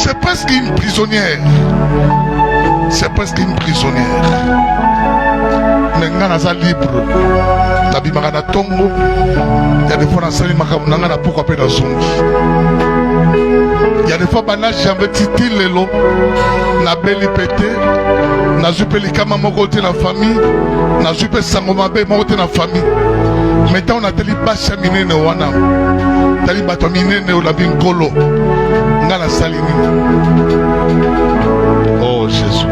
C'est presque une prisonnière. C'est presque une prisonnière. Mais Ngana libre. Tabi Magana Tongo. Il y a des fois dans Sali Makamuna na pourquoi pas dans Zongi. Il y a des fois bana jambe titi lelo na beli pété na zupeli kama moko te na famille na zupe sangoma be moko te na famille. Maintenant on a teli basha minene wana. Tali bato minene o la binkolo. Ngana salini. Oh Jésus.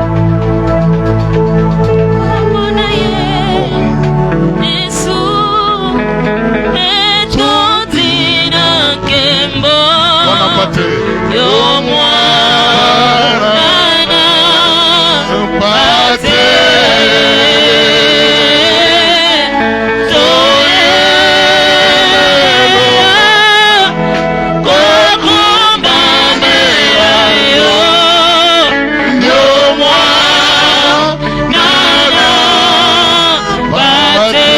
Yo mwana mpate toye kokumbamela yo yo mwana mpate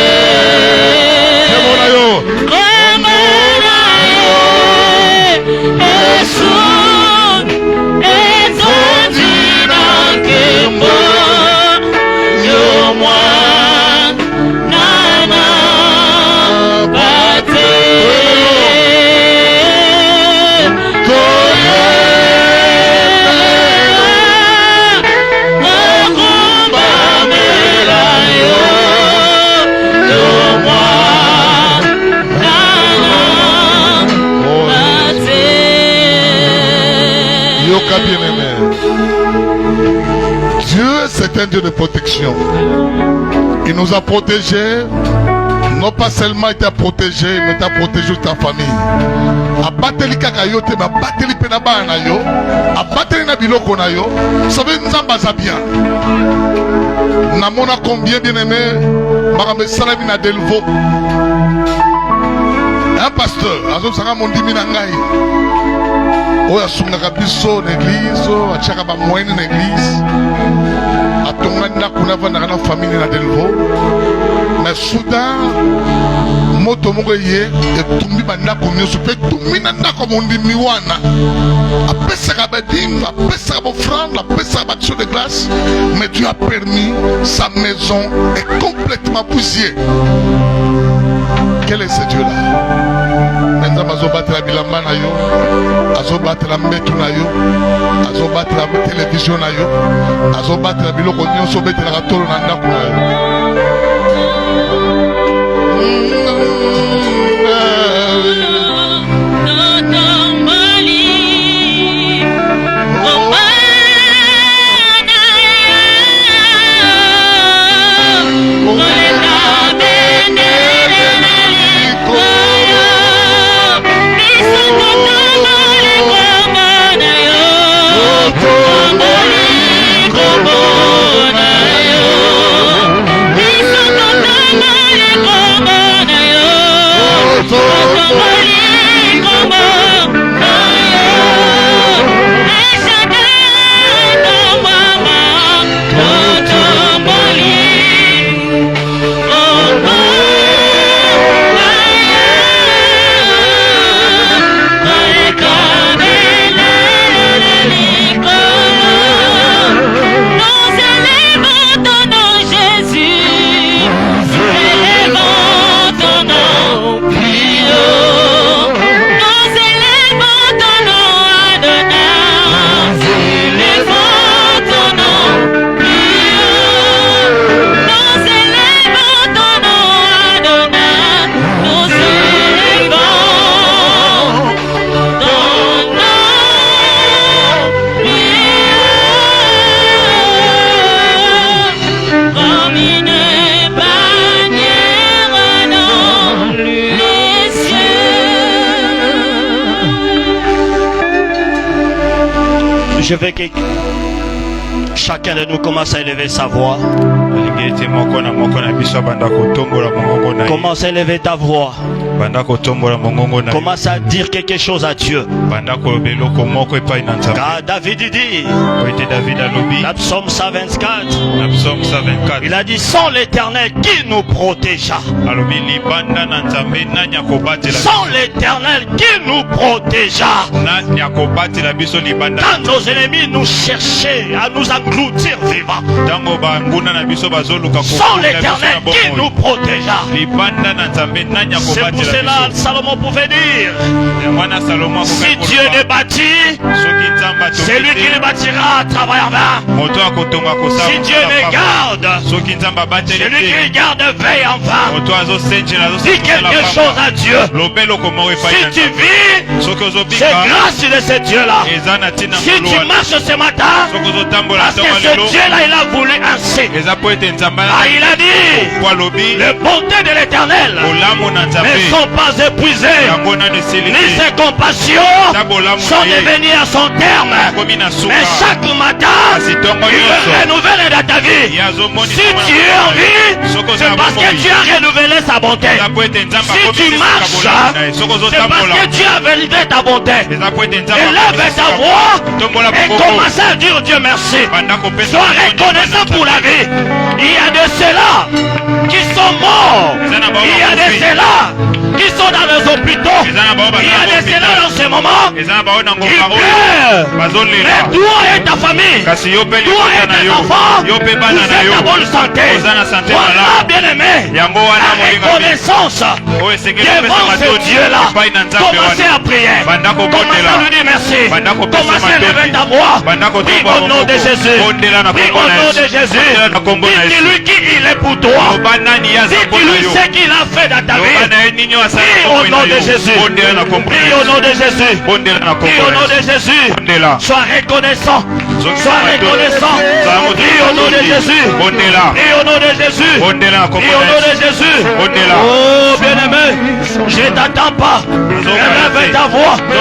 kemona yo bien-aimé. Dieu, c'est un Dieu de protection. Il nous a protégés. Non pas seulement il t'a protégé, mais t'a protégé ta famille. Abateli kakayote, ma bateli penaba na yo, abateli na biloko na yo. Vous savez, Nzamba za bien. Namona combien bien-aimé, Marambe Salami na Delvo. Un pasteur, Azom Sanga Mondimi Nangai. Oya sungaka biso l'église, achaka ba moyenne l'église. Atonga ndako na vanda na famille na Delvo. Mais soudain moto moko ye etumbi bandako nyonso pe tumbi na ndako mondimi wana. Apesaka badinga, apesaka bofrande, apesaka baction de glace. Mais Dieu a permis, sa maison est complètement bousillée. Quel est ce Dieu-là? Maintenant, azobattre la bilamba na yo, azobattre la mbetu na yo, azobattre la télévision na yo, azobattre la biloko nyonso bete la tolo na ndako na yo. Chacun de nous commence à élever sa voix. Commence à élever ta voix. Commence à dire quelque chose à Dieu. Car David dit, la psaume 124, il a dit, sans l'Éternel qui nous protégea. Sans l'Éternel qui nous protégea. Quand nos ennemis nous cherchaient à nous engloutir vivants. Sans l'Éternel qui nous protégea. C'est pour cela Salomon pouvait dire, si Dieu ne bâtit, c'est lui qui le bâtira à travers vain. Si Dieu ne garde, c'est lui qui le garde veille en vain. Dis quelque chose à Dieu. Si tu vis, c'est grâce de ce Dieu-là. Si tu marches ce matin, parce que ce Dieu-là, il a voulu ainsi. Ah, il a dit, les bontés de l'Éternel ne sont pas épuisées, ni ses compassions sont devenues à son terme. Mais chaque matin, il renouvelle dans ta vie. Si tu es en vie, c'est parce que Dieu a renouvelé sa bonté. Si tu marches, c'est parce que Dieu a validé ta bonté. Élève ta voix et commence à dire Dieu merci. Sois reconnaissant pour la vie. Il y a de ceux-là qui sont morts. Il y a de ceux-là qui sont dans les hôpitaux. Il y a de ceux-là dans ce moment. Ils pleurent. Mais toi et ta famille, toi et tes enfants, vous êtes en bonne santé. Voilà, bien-aimé, la reconnaissance devant ce Dieu-là. Commencez à prier. Commencez à lui dire merci. Commencez à lever ta voix. Prie au nom de Jésus. Prie au nom de Jésus. Dis-lui qui il est pour toi. Dis-lui ce qu'il a fait dans ta vie. Prie au nom de Jésus. Prie au nom de Jésus. Prie au nom de Jésus. Sois reconnaissant. Sois reconnaissant. Prie au nom de Jésus. Prie au nom de Jésus. Prie au nom de Jésus. Oh bien-aimé, je t'attends pas. Élève ta voix. Je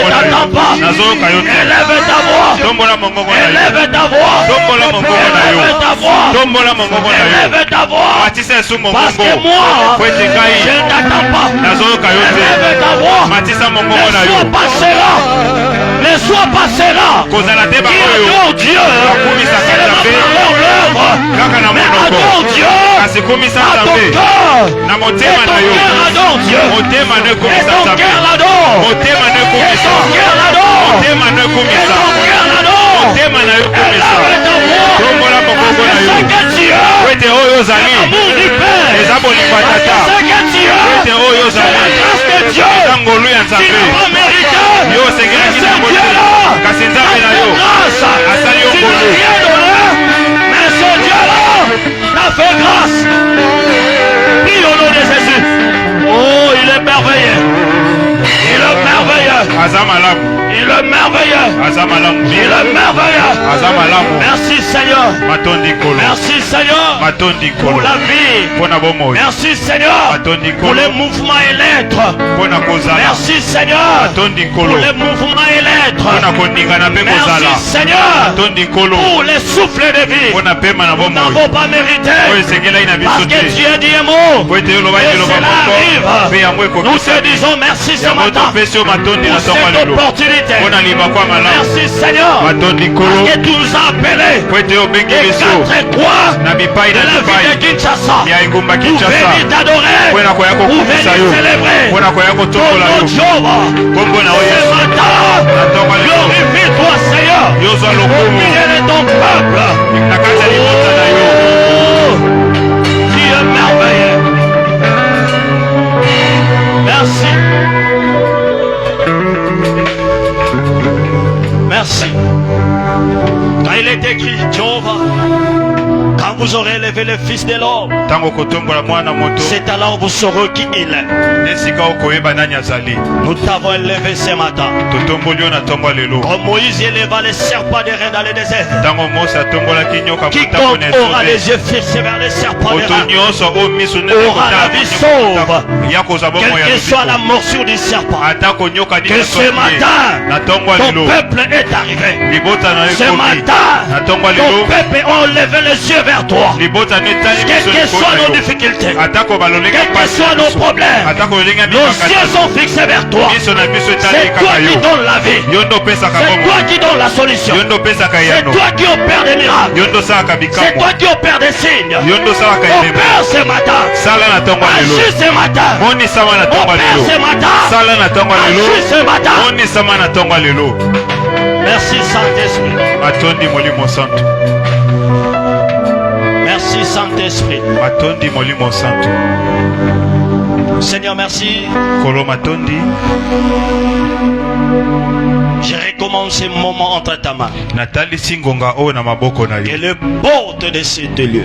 t'attends pas. Élève ta voix. Élève ta voix. Élève ta voix. Élève ta voix. Parce que moi, je ne t'attends pas. Élève ta voix. Ne sois pas cela. Qui adore Dieu. C'est le l'œuvre. Mais adore Dieu. À ton cœur. Et ton cœur adore Dieu. Et ton cœur l'adore. Et ton cœur l'adore. Et ton cœur l'adore. Élève ta voix. C'est que Dieu. L'amour du Père. C'est que Dieu. C'est la grâce de Dieu. Tu n'as pas mérité. Mais c'est Dieu-là. C'est ta grâce. Tu n'as rien donné. Mais c'est Dieu-là t'a fait grâce. Prie au nom de Jésus. Oh, il est merveilleux. Il est merveilleux. Il est merveilleux. Il est merveilleux. Merci Seigneur. Merci Seigneur pour la vie. Merci Seigneur pour les mouvements et l'être. Merci Seigneur pour les mouvements et l'être. Merci Seigneur pour les souffles de vie. Nous n'avons pas mérité. Parce que Dieu a dit un mot. Et cela arrive. Nous te disons merci ce matin pour cette opportunité. Merci Seigneur parce que tu nous as appelés des quatre coins de la vie de Kinshasa pour venir t'adorer, pour venir célébrer ton nom Jéhovah. Ce matin, glorifie-toi Seigneur au milieu de ton peuple. Tu es merveilleux. Merci. Merci. Quand il est écrit, Jéhovah, quand vous aurez élevé le Fils de l'homme, c'est alors vous saurez qui il est. Nous t'avons élevé ce matin. Comme Moïse éleva les serpents des reins dans le désert. Quiconque aura les yeux fixés vers les serpents des reins aura la vie sauve. Quelle que soit la morsure du serpent. Que ce matin, ton peuple est arrivé. Ce matin, matin, ton peuple ont levé les yeux vers toi. Quelles que soient nos difficultés, quels que soient nos problèmes, nos yeux sont fixés vers toi. C'est toi qui donnes la vie. C'est toi qui donnes la solution. C'est toi qui opères des miracles. C'est toi qui opères des signes. Opère ce matin. Agis ce matin. Opère ce matin. Agis ce matin. Merci Saint-Esprit. Merci Saint-Esprit. Seigneur, merci. Je recommence ce moment entre ta main. Que le porte de ce lieu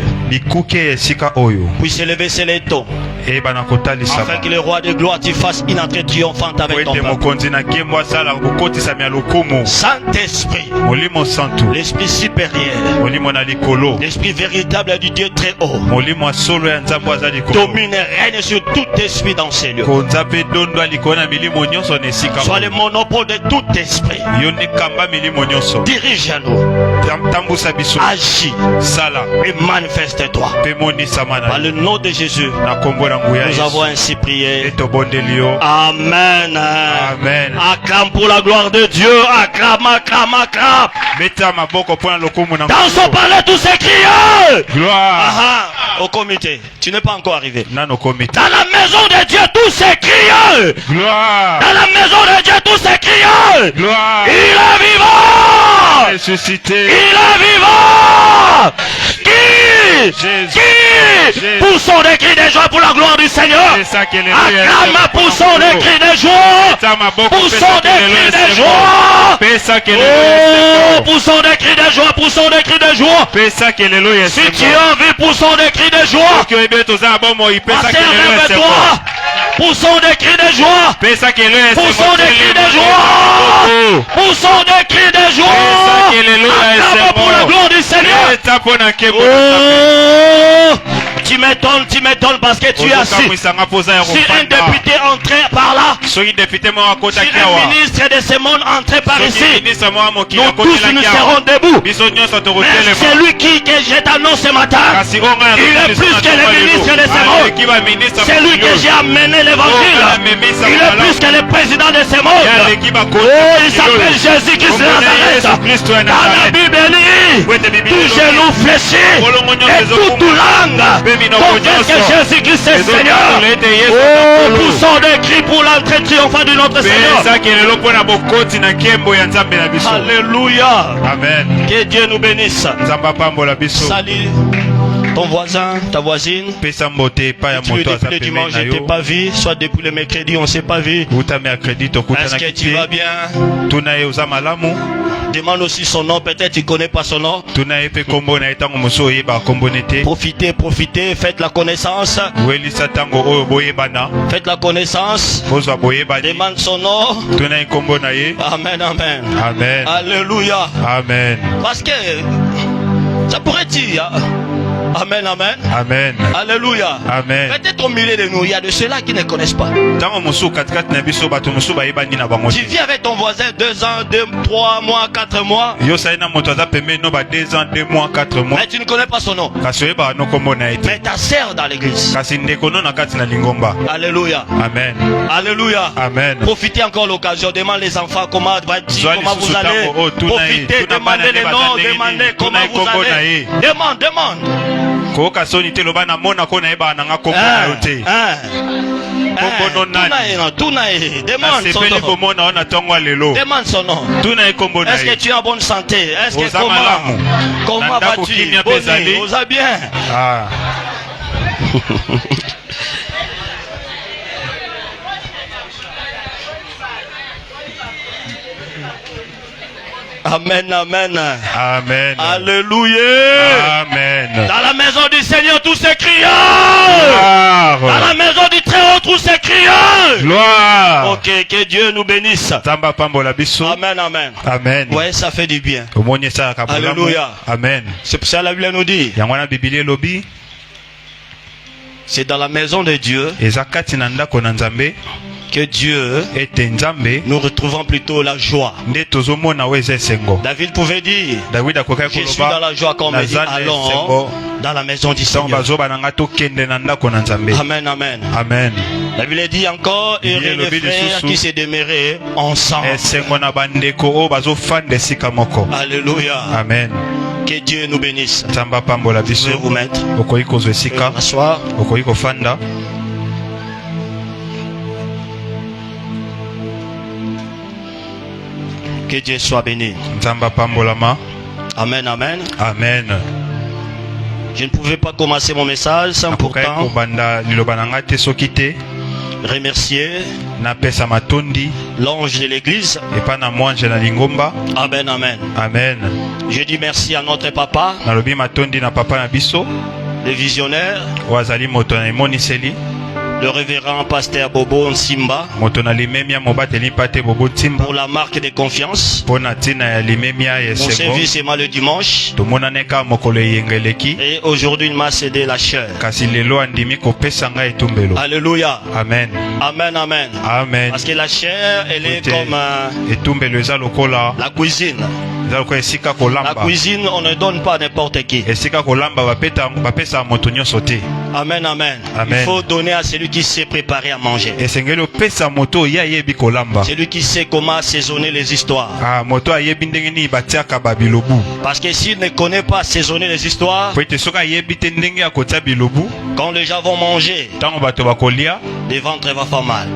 puisse élever ses létons, afin que le roi de gloire tu fasses une entrée triomphante avec ton peuple. Saint-Esprit, l'esprit supérieur, l'esprit véritable du Dieu très haut, domine et règne sur tout esprit dans ces lieux. Sois le monopole de tout esprit. Dirige-nous, agis et manifeste-toi. Par le nom de Jésus, nous avons ainsi prié. Amen. Acclame pour la gloire de Dieu. Acclame, acclame, acclame. Dansons par là tous ces crieurs. Gloire. Au comité, tu n'es pas encore arrivé. Dans la maison de Dieu, tous ces crieurs. Gloire. Dans la maison de Dieu, tous ces crieurs. Gloire. Il est vivant. Ressuscité. Il est vivant. Qui poussons des cris de joie pour la gloire du Seigneur. Acclame, poussons des cris de joie. Poussons des cris de joie. Oh, poussons des cris de joie. Poussons des cris de joie. Si tu as envie, poussons des cris de joie. Passez, rêve-toi. Poussons des cris de joie. Poussons des cris de joie. Poussons des cris de joie. Acclame pour la gloire du Seigneur. Oh, tu m'étonnes parce que tu es assis. Si un député entrait par là, si un ministre de ce monde entrait par ici, nous tous nous serons debout. Mais c'est lui que je t'annonce ce matin. Il est plus que le ministre de ce monde. C'est lui que j'ai amené l'évangile. Il est plus que le président de ce monde. Oh, il s'appelle Jésus-Christ de Nazareth. Dans la Bible, tout genou fléchi et toute langue confesse que Jésus-Christ est Seigneur. Oh, poussons des cris pour l'entrée triomphante de notre Seigneur. Alléluia. Amen. Que Dieu nous bénisse. Salut ton voisin, ta voisine. Depuis le dimanche, je ne t'ai pas vu. Soit depuis le mercredi, on ne s'est pas vu. Est-ce que tu vas bien? Demande aussi son nom, peut-être tu ne connais pas son nom. Profitez, faites la connaissance. Faites la connaissance. Demande son nom. Amen, amen. Amen. Alléluia. Amen. Parce que ça pourrait dire. Amen, amen. Amen. Alléluia. Amen. Peut-être au milieu de nous, il y a de ceux-là qui ne connaissent pas. Tu vis avec ton voisin 2 ans, 2, 3 mois, 4 mois. Mais tu ne connais pas son nom. Mais ta sœur dans l'église. Alléluia. Amen. Alléluia. Amen. Profitez encore l'occasion. Demande les enfants comment vous allez. Profitez, demandez les noms, demandez comment vous allez. Demande. Demande son nom. Est-ce que tu es en bonne santé? Est-ce que comment vas-tu? Vous allez bien? Amen, amen. Amen. Alléluia. Amen. Dans la maison du Seigneur, tous ces crieurs. Dans la maison du Très-Haut, tous ces crieurs. Gloire. Ok, que Dieu nous bénisse. Amen, amen. Amen. Ouais, ça fait du bien. Alléluia. Amen. C'est pour ça que la Bible nous dit. C'est dans la maison de Dieu que Dieu, nous retrouvons plutôt la joie. David pouvait dire, je suis dans la joie quand on me dit, allons dans la maison du Seigneur. Amen, amen. Amen. La Bible dit encore, et les frères qui se demeuraient ensemble. Alléluia. Amen. Que Dieu nous bénisse. Je vais vous mettre. M'asseoir. Que Dieu soit béni. Amen, amen. Amen. Je ne pouvais pas commencer mon message sans pourtant remercier l'ange de l'église. Amen, amen. Amen. Je dis merci à notre papa, le visionnaire, le révérend pasteur Bobo Nsimba, pour la marque de confiance. Mon service est moi le dimanche. Et aujourd'hui il m'a cédé la chair. Alléluia. Amen. Amen, amen. Amen. Parce que la chair, elle est comme la cuisine. La cuisine, on ne donne pas à n'importe qui. Amen, amen. Il faut donner à celui qui sait préparer à manger. Celui qui sait comment assaisonner les histoires. Parce que s'il ne connaît pas assaisonner les histoires, quand les gens vont manger, le ventre va faire mal.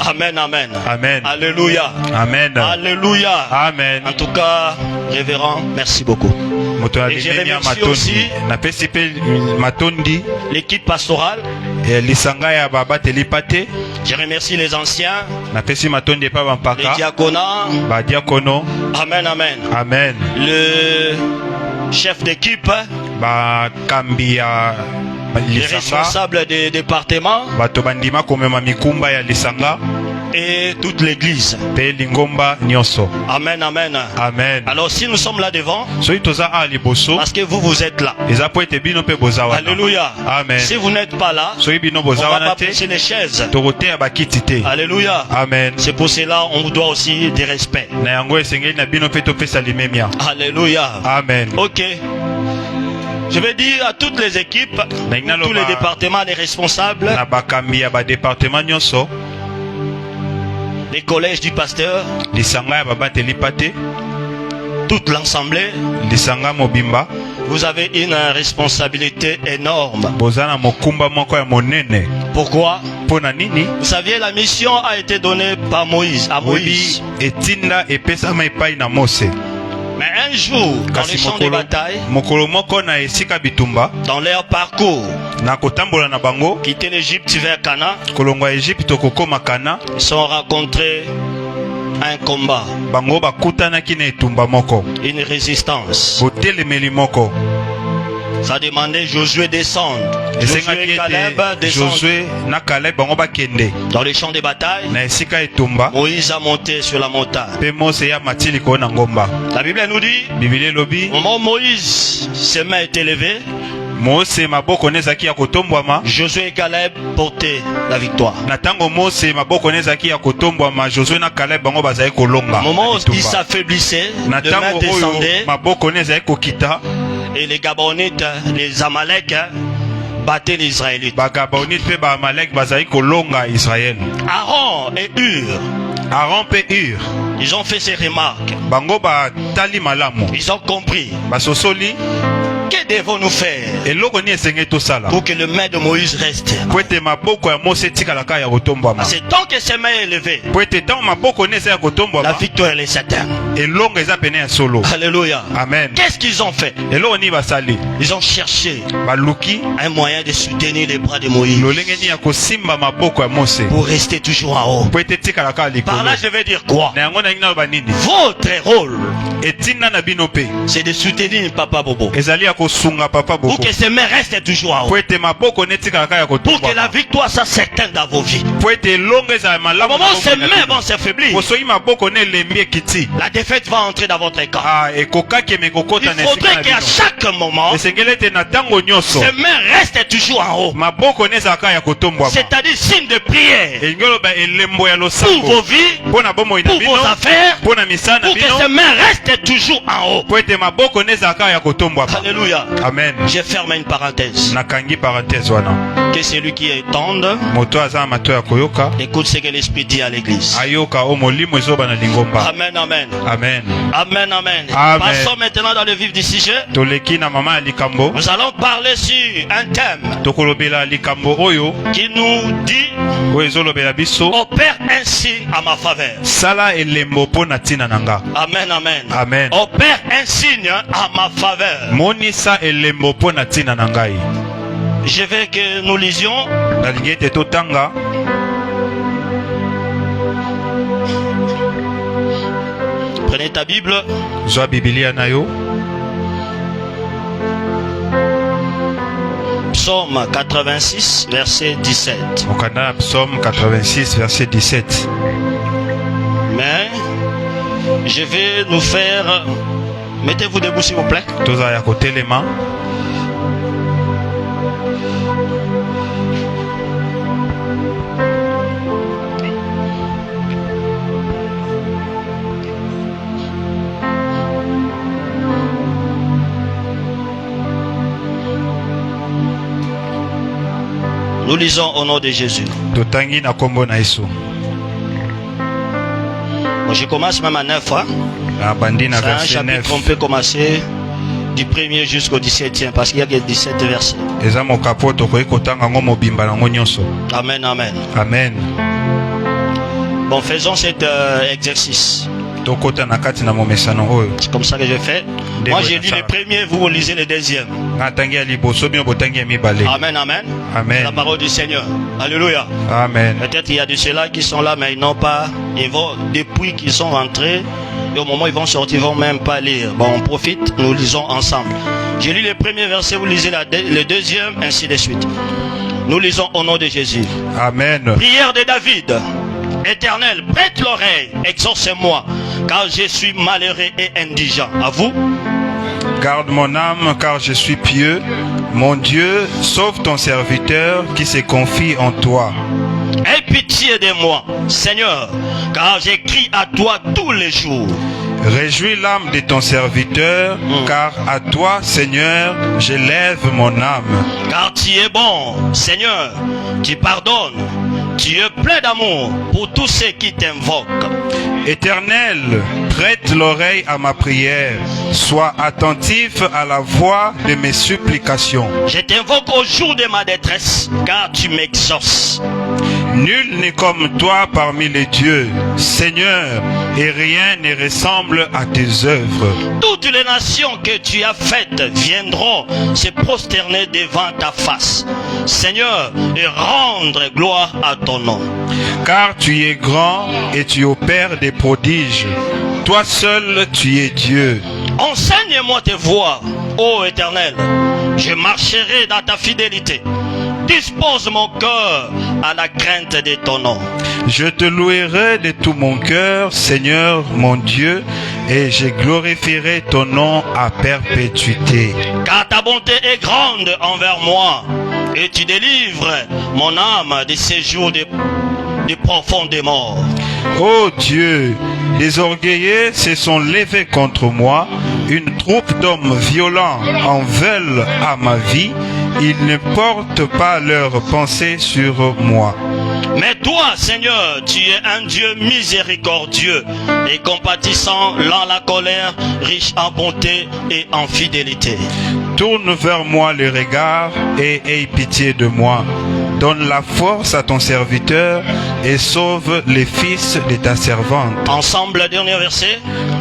Amen, amen. Amen. Alléluia. Amen. Alléluia. Amen. En tout cas, révérend, merci beaucoup. Et je remercie aussi l'équipe pastorale. Je remercie les anciens, les diaconats. Amen, amen. Amen. Le chef d'équipe, les responsables des départements et toute l'église. Amen, amen. Amen. Alors si nous sommes là devant, parce que vous êtes là. Alléluia. Amen. Si vous n'êtes pas là, on va pas presser les chaises. Alléluia. Amen. C'est pour cela on vous doit aussi des respects. Alléluia. Amen. Ok. Je vais dire à toutes les équipes, tous les départements, les responsables, les collèges du pasteur, toute l'assemblée, vous avez une responsabilité énorme. Pourquoi? Vous saviez, la mission a été donnée par Moïse, à Moïse. Mais un jour, dans les champs de bataille, dans leur parcours, quitter l'Égypte vers Cana, ils sont rencontrés un combat, une résistance. Ça demandait Josué descendre. Josué et Caleb descendent. Dans les champs de bataille, Moïse a monté sur la montagne. La Bible nous dit, au moment où Moïse, ses mains étaient levées, Josué et Caleb portaient la victoire. Au moment où ils s'affaiblissaient, les mains descendaient. Et les Gabonites, les Amalek battaient les Israélites. Aaron et Hur, ils ont fait ces remarques. Ils ont compris. Que devons-nous faire pour que le main de Moïse reste? C'est tant que ses mains est levée, la victoire est certaine. Alléluia. Amen. Qu'est-ce qu'ils ont fait? Ils ont cherché un moyen de soutenir les bras de Moïse pour rester toujours en haut. Par là, je vais dire quoi? Votre rôle, c'est de soutenir Papa Bobo. Pour que ses mains restent toujours en haut. Pour que la victoire soit certaine dans vos vies. Au moment où ses mains vont s'affaiblir, la défaite va entrer dans votre camp. Il faudrait qu'à chaque moment, ses mains restent toujours en haut. C'est-à-dire signe de prière pour vos vies, pour vos affaires, pour que ses mains restent toujours en haut. Alléluia. Amen. Je ferme une parenthèse. Que celui qui entende écoute ce que l'Esprit dit à l'église. Amen, amen. Amen. Amen, amen. Passons maintenant dans le vif du sujet. Nous allons parler sur un thème qui nous dit: opère un signe à ma faveur. Amen, amen. Amen. Opère un signe à ma faveur. Je veux que nous lisions prenez ta Bible. Psaume 86, verset 17. Psaume 86, verset 17. Mais je vais nous faire... Mettez-vous debout s'il vous plaît. Nous lisons au nom de Jésus. Bon, je commence même à 9. C'est un chapitre qu'on peut commencer du 1er jusqu'au 17e parce qu'il y a que 17 versets. Amen, amen. Amen. Bon, faisons cet exercice. C'est comme ça que je fais. Moi j'ai lu le premier, vous lisez le deuxième. Amen, amen. Amen. La parole du Seigneur. Alléluia. Amen. Peut-être il y a de ceux-là qui sont là, mais ils n'ont pas. Ils vont, depuis qu'ils sont rentrés, et au moment où ils vont sortir, ils ne vont même pas lire. Bon, on profite, nous lisons ensemble. J'ai lu le premier verset, vous lisez le deuxième, ainsi de suite. Nous lisons au nom de Jésus. Amen. Prière de David. Éternel, prête l'oreille, exauce-moi, car je suis malheureux et indigent. À vous? Garde mon âme, car je suis pieux. Mon Dieu, sauve ton serviteur qui se confie en toi. Aie pitié de moi, Seigneur, car j'écris à toi tous les jours. Réjouis l'âme de ton serviteur, car à toi, Seigneur, je lève mon âme. Car tu es bon, Seigneur, tu pardonnes, tu es plein d'amour pour tous ceux qui t'invoquent. Éternel, prête l'oreille à ma prière, sois attentif à la voix de mes supplications. Je t'invoque au jour de ma détresse, car tu m'exauces. Nul n'est comme toi parmi les dieux, Seigneur, et rien ne ressemble à tes œuvres. Toutes les nations que tu as faites viendront se prosterner devant ta face, Seigneur, et rendre gloire à ton nom. Car tu es grand et tu opères des prodiges. Toi seul, tu es Dieu. Enseigne-moi tes voies, ô Éternel. Je marcherai dans ta fidélité. Dispose mon cœur à la crainte de ton nom. Je te louerai de tout mon cœur, Seigneur mon Dieu, et je glorifierai ton nom à perpétuité. Car ta bonté est grande envers moi, et tu délivres mon âme de ces jours de profondes morts. Ô Dieu, des orgueilleux se sont levés contre moi, une troupe d'hommes violents en veulent à ma vie. Ils ne portent pas leurs pensées sur moi. Mais toi, Seigneur, tu es un Dieu miséricordieux et compatissant, lent la colère, riche en bonté et en fidélité. Tourne vers moi le regard et aie pitié de moi. Donne la force à ton serviteur et sauve les fils de ta servante. Ensemble, le dernier verset.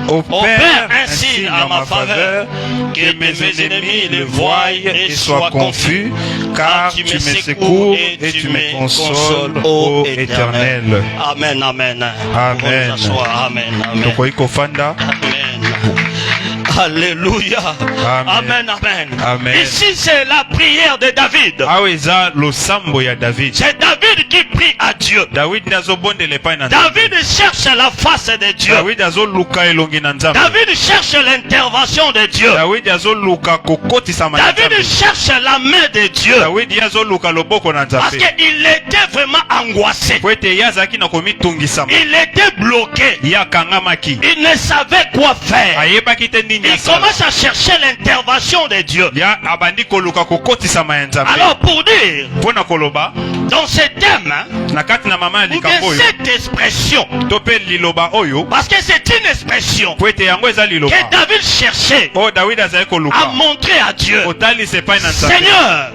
Opère ainsi à ma faveur, que mes ennemis le voient et soient confus, car tu me secours et tu me consoles, ô Éternel. Amen, amen. Amen. Amen, amen. Amen. Alléluia. Amen. Amen. Amen. Ici c'est la prière de David. C'est David qui prie à Dieu. David cherche la face de Dieu. David cherche l'intervention de Dieu. David cherche la main de Dieu. Parce qu'il était vraiment angoissé. Il était bloqué. Il ne savait quoi faire. Il commence à chercher l'intervention de Dieu. Alors pour dire, dans ce thème, ou bien cette expression, parce que c'est une expression que David cherchait à montrer à Dieu. Seigneur,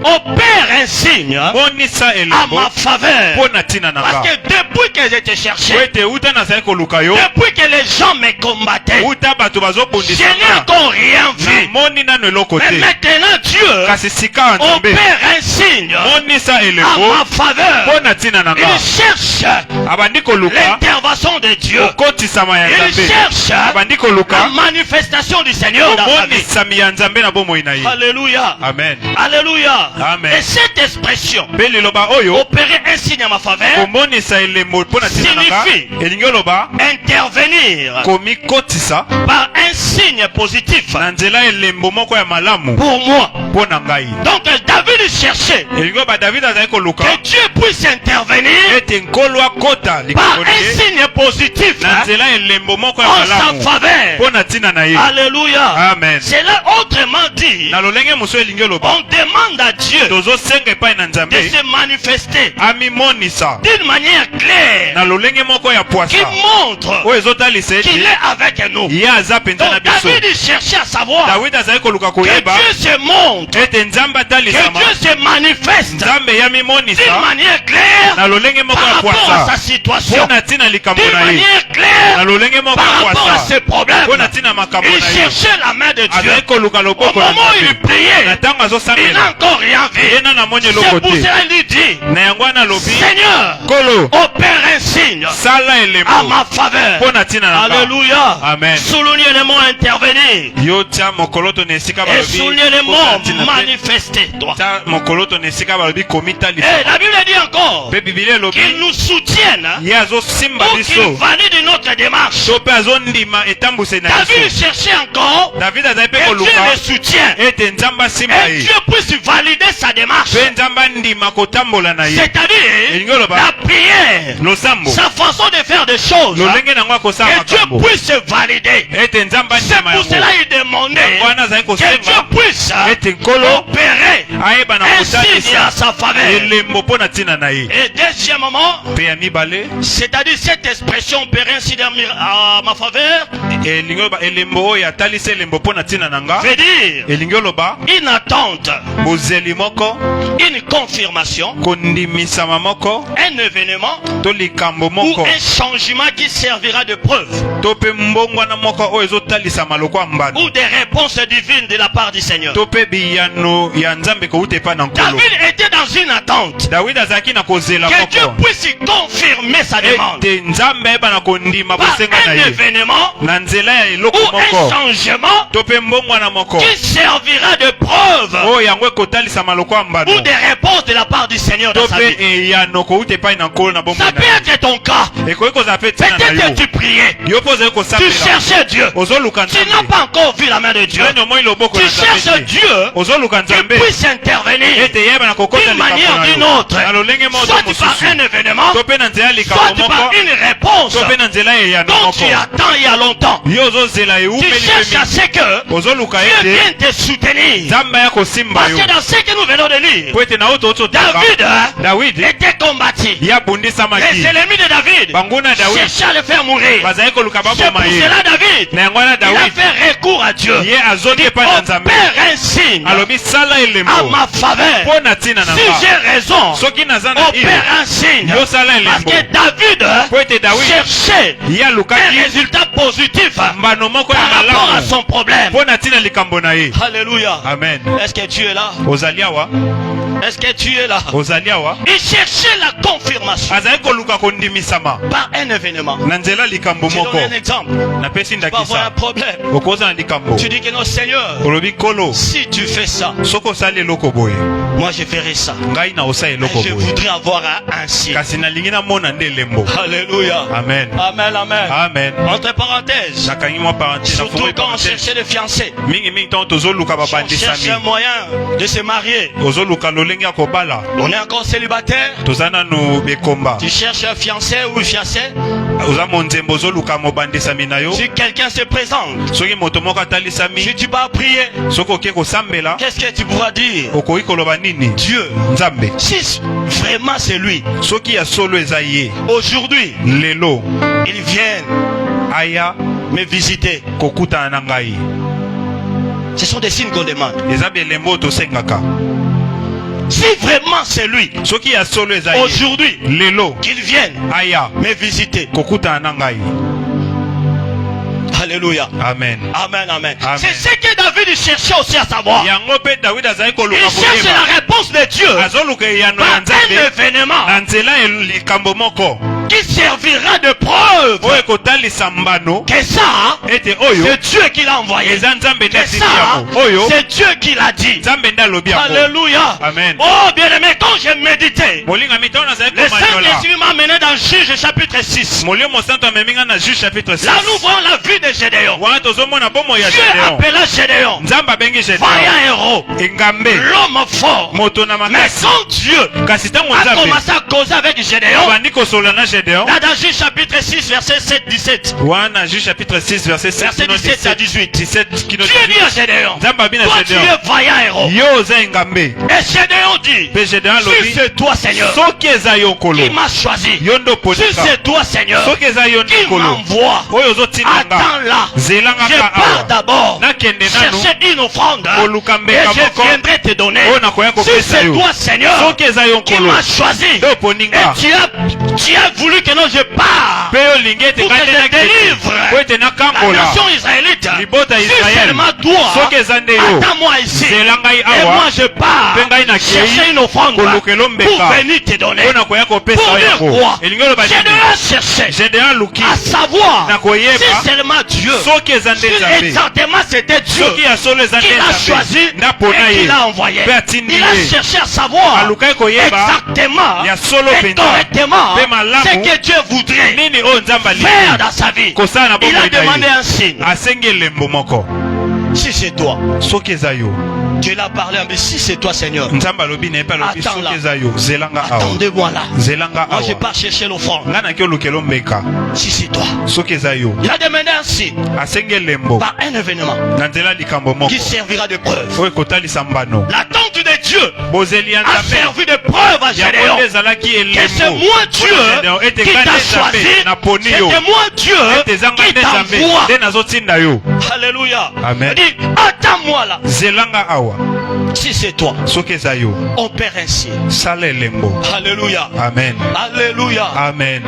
opère un signe à ma faveur. Parce que depuis que je te cherchais, depuis que les gens me combattaient, je n'ai encore rien vu. Mais maintenant Dieu opère un signe à ma faveur. Il cherche l'intervention de Dieu. Il cherche la manifestation du Seigneur dans sa vie. Alléluia. Amen. Alléluia. Amen. Et cette expression, opérer un signe à ma faveur, signifie intervenir par un signe positif pour moi. Donc David cherchait que Dieu puisse intervenir par un signe positif en sa faveur. Alléluia. Amen. C'est là autrement dit, on demande à Dieu de se manifester d'une manière claire qui montre qu'il est avec nous. Donc David cherchait à savoir que Dieu se montre, que Dieu se manifeste d'une manière claire par rapport à sa situation, d'une manière claire par rapport à ses problèmes. Il cherchait la main de Dieu. Au moment où il priait, il n'a encore rien vu. C'est pour cela qu'il dit, Seigneur, opère un signe à ma faveur. Alléluia. Amen. Soulignez le mot intervenir et soulignez le mot manifester. Et la Bible dit encore qu'il nous soutienne ou qu'il valide notre démarche. David cherchait encore que Dieu le soutienne et Dieu puisse valider sa démarche. C'est-à-dire la prière, sa façon de faire des choses, que Dieu puisse valider. C'est pour cela qu'il demandait que Dieu puisse opérer un signe à sa faveur. Et deuxièmement, c'est-à-dire cette expression opérer un signe à ma faveur veut dire une attente, une confirmation, un événement ou un changement qui servira de preuve ou des réponses divines de la part du Seigneur. David était dans une attente que Dieu puisse confirmer sa demande par un événement ou un changement qui servira de preuve ou des réponses de la part du Seigneur dans sa vie. Ça peut être ton cas. Peut-être que tu priais, tu cherchais Dieu, tu n'as pas encore vu la main de Dieu, tu cherches Dieu qui puisse intervenir d'une manière ou d'une autre, soit par un événement, soit par une réponse dont tu attends il y a longtemps. Tu cherches à ce que Dieu vienne te soutenir. Parce que dans ce que nous venons de lire, David était combattu. Les ennemis de David cherchaient à le faire mourir. C'est pour cela David, il a fait recours à Dieu. Il opère un signe à ma faveur. Si j'ai raison, opère un signe. Parce que David cherchait un résultat positif par rapport à son problème. Alléluia. Amen. Est-ce que tu es là? Est-ce que tu es là? ozali awa Il cherchait la confirmation azali koluka kondimisama par un événement. na nzela likambo Je moko. donne un exemple. napesi Tu vas avoir un ndakisa problème. okoza na likambo Tu dis que non, Seigneur, olobi nkolo si tu fais ça, soki osali eloko boye moi je ferai ça. ngai na osala eloko Je boye voudrais avoir un signe. kasi nalingi namona nde elembo. Alléluia. Amen. Amen, amen. Amen. Entre parenthèses, nakangi mwa parenthèse surtout nafungi quand on parenthèse cherchait des fiancés, mingi ntango tozoluka on cherche babandisami un moyen de se marier. ozoluka lolenge ya kobala On est encore célibataire. toza nanu bekomba Tu cherches un fiancé ou une fiancée. oza monzembo ozoluka mobandisami na yo Si quelqu'un se présente, soki moto moko atalisami si tu vas prier, soki oke kosambela qu'est-ce que tu pourras dire? okoki koloba nini Dieu, nzambe si vraiment c'est lui, soki ya solo eza ye aujourd'hui, lelo il vient aya me visiter. kokutana na ngai Ce sont des signes qu'on demande. eza belembo oyo tosengaka Si vraiment c'est lui, soki ya solo eza ye aujourd'hui, lelo qu'il vienne aya me visiter. kokutana na ngai. Alléluia. Amen. Amen, amen. Amen. C'est ce que David cherchait aussi à savoir. yango mpe dawidi azali koluka Il cherche koyeba la réponse de Dieu azoluka eyano par ya un nzambe événement na nzela ya likambo moko qui servira de preuve oyo ekotalisa mbano que ça, ete oyo c'est Dieu qui l'a envoyé. eza nzambe nde Que atindi ça, yango oyo c'est Dieu qui l'a dit. nzambe nde alobi yango. Alléluia. Amen. Oh, bien-aimé, quand j'ai médité, molingami ntango nazali le komanyola Saint-Esprit m'a mené dans Juge chapitre 6. molio mosantu amemi nga na juge chapitre 6 Là, nous voyons la vie de Gédéon. wana tozomona bomoi ya Dieu Gédéon appela Gédéon nzambe abengi Gédéon vaillant héros, engambe l'homme fort. moto na Mais makasi quand Dieu kasi ntango a nzambe commencé à causer avec Gédéon, abandi kosola na Gédéon là dans Juge chapitre 6, verset 7-17. wana juge chapitre 6 verset 7 Verset 17 à 18. 17 kino Dieu dit à Gédéon, nzambe abi na toi tu Gédéon es vaillant héros. yo oza engambe Et Gédéon dit, mpe Gédéon si alobi c'est toi Seigneur soki eza yo nkolo qui m'a choisi, yo nde si oponika c'est toi Seigneur soki eza yo nde qui nkolo m'envoie, oyo ozotinda nga attends là, zelanga je ka pars awa d'abord nakende nanu chercher une offrande koluka et mbeka moko je viendrai te donner. oyo nakoya Si kopesa c'est yo toi Seigneur soki eza yo qui nkolo m'a choisi nde oponi et nga tu as voulu que non je pars mpe olingi ete pour que ngai nde je nakende délivre po ete la nakambola nation israélite. libota ya Si Israel seulement toi, soki eza nde yo attends-moi ici zela ngai et awa moi je pars mpe ngai nakei chercher une offrande kolukela pour ombeka venir te donner. mpo nakoya kopesa Pour yo dire yango quoi? elingi oloba nini Gédéon cherchait Gédéon aluki à savoir na koyeba si seulement Dieu, soki eza nde si nzambe exactement c'était Dieu soki ya solo eza qui nde l'a choisi nzambe ndapona et qui ye l'a envoyé. mpe atindi Il a ye cherché à savoir alukaki koyeba exactement ya solo et mpenza correctement mpe malamu ce que Dieu voudrait nini oyo nzambe faire alingi dans sa vie. kosala na Il a bomoi na demandé ye un signe. asengi elembo moko Si c'est toi, soki eza yo Dieu l'a parlé, mais si c'est toi Seigneur, nzambe alobi na ye mpe alobi Attends soki là. eza yo zelanga awa attendez-moi là. zelanga Moi je awa pars chercher l'offrande. ngai naki olukela ombeka Si c'est toi, soki eza yo il a demandé un signe asengi elembo par un événement na nzela likambo moko qui servira de preuve. oyo ekotalisa mbano L'attente de Dieu bozeli ya a nzambe servi de preuve à yango Gédéon nde ezalaki que c'est elembo moi Dieu ete qui ngai t'a nde nzambe choisi, naponi c'est yo moi Dieu ete eza ngai qui nde nzambe t'envoie. nde nazotinda yo Alléluia. Amen. Il dit, attends-moi là. zelanga awa Si c'est toi, soki eza yo on perd un signe. sala elembo Alléluia. amen Alléluia. amen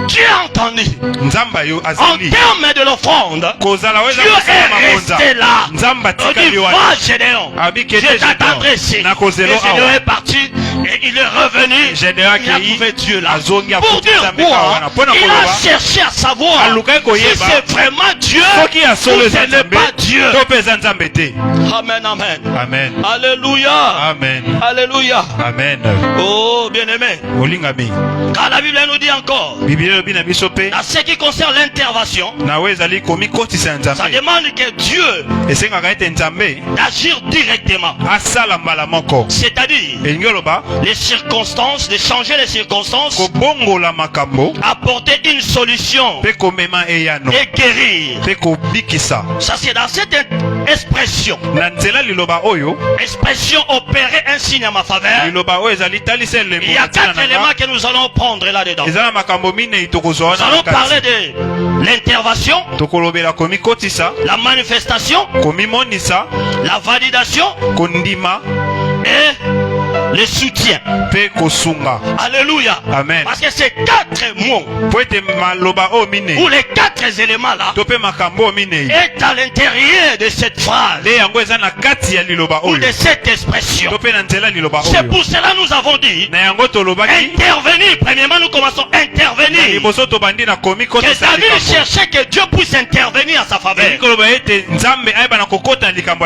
Dieu a entendu. nzambe yo En azali termes de l'offrande, kozala oyo eza Dieu kosala est mabonza resté là. nzambe On atikali dit, yo wana va Gédéon. abiki Je ete t'attendrai ici. Gédéon nakozela Et Gédéon awa est parti et il est revenu. Gédéon Il a akei trouvé Dieu là. azongi Pour akuti dire nzambe awa quoi? wana mpo na Il a koloba cherché à savoir alukaki si koyeba c'est vraiment Dieu soki ya ou solo ce eza n'est nzambe pas Dieu. to mpe eza nzambe te Amen, amen. amen Alléluia. amen Alléluia. amen Oh, bien-aimé. olingami Car la Bible nous dit encore, biblia elobi na biso mpe dans ce qui concerne l'intervention, nawe ezali komikotisa ya ça nzambe demande que Dieu esengaka ete nzambe d'agir directement. asala mbala moko C'est-à-dire, elingi oloba les circonstances, de changer les circonstances, kobongola makambo apporter une solution mpe komema eyano et guérir. mpe kobikisa Ça c'est dans cette expression. na nzela liloba oyo Expression opérer un signe à ma faveur. liloba oyo ezali talisa elembo Il y a na ntina 4 na éléments nga que nous allons prendre là-dedans. eza na makambo minei tokozwa Nous wana allons na parler kati de l'intervention, tokolobela komikotisa la manifestation, komimonisa la validation kondima et le soutien. Alléluia. Amen. Parce que ces 4 mots ou ou les 4 éléments là est à l'intérieur de cette phrase ou de cette expression. C'est pour cela nous avons dit intervenir. Premièrement, nous commençons à intervenir. Que David cherchait que Dieu puisse intervenir à sa faveur.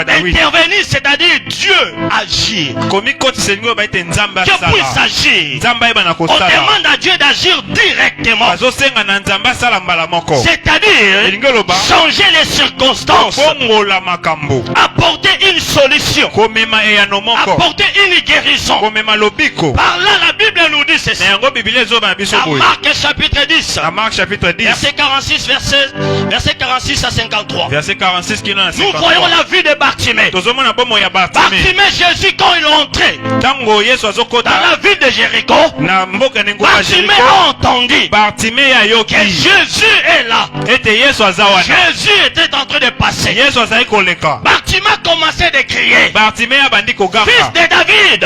Intervenir, c'est-à-dire Dieu agir. Dieu puisse agir. On demande à Dieu d'agir directement. C'est-à-dire changer les circonstances, apporter une solution, apporter une guérison. Par là, la Bible nous dit ceci. À Marc chapitre 10, verset 46, verset 46 à 53. Nous voyons la vie de Bartimée. Bartimée, Jésus, quand il est entré dans la ville de Jéricho, Bartimée a entendu que Jésus est là. Jésus était en train de passer. Bartimée a commencé de crier, fils de David,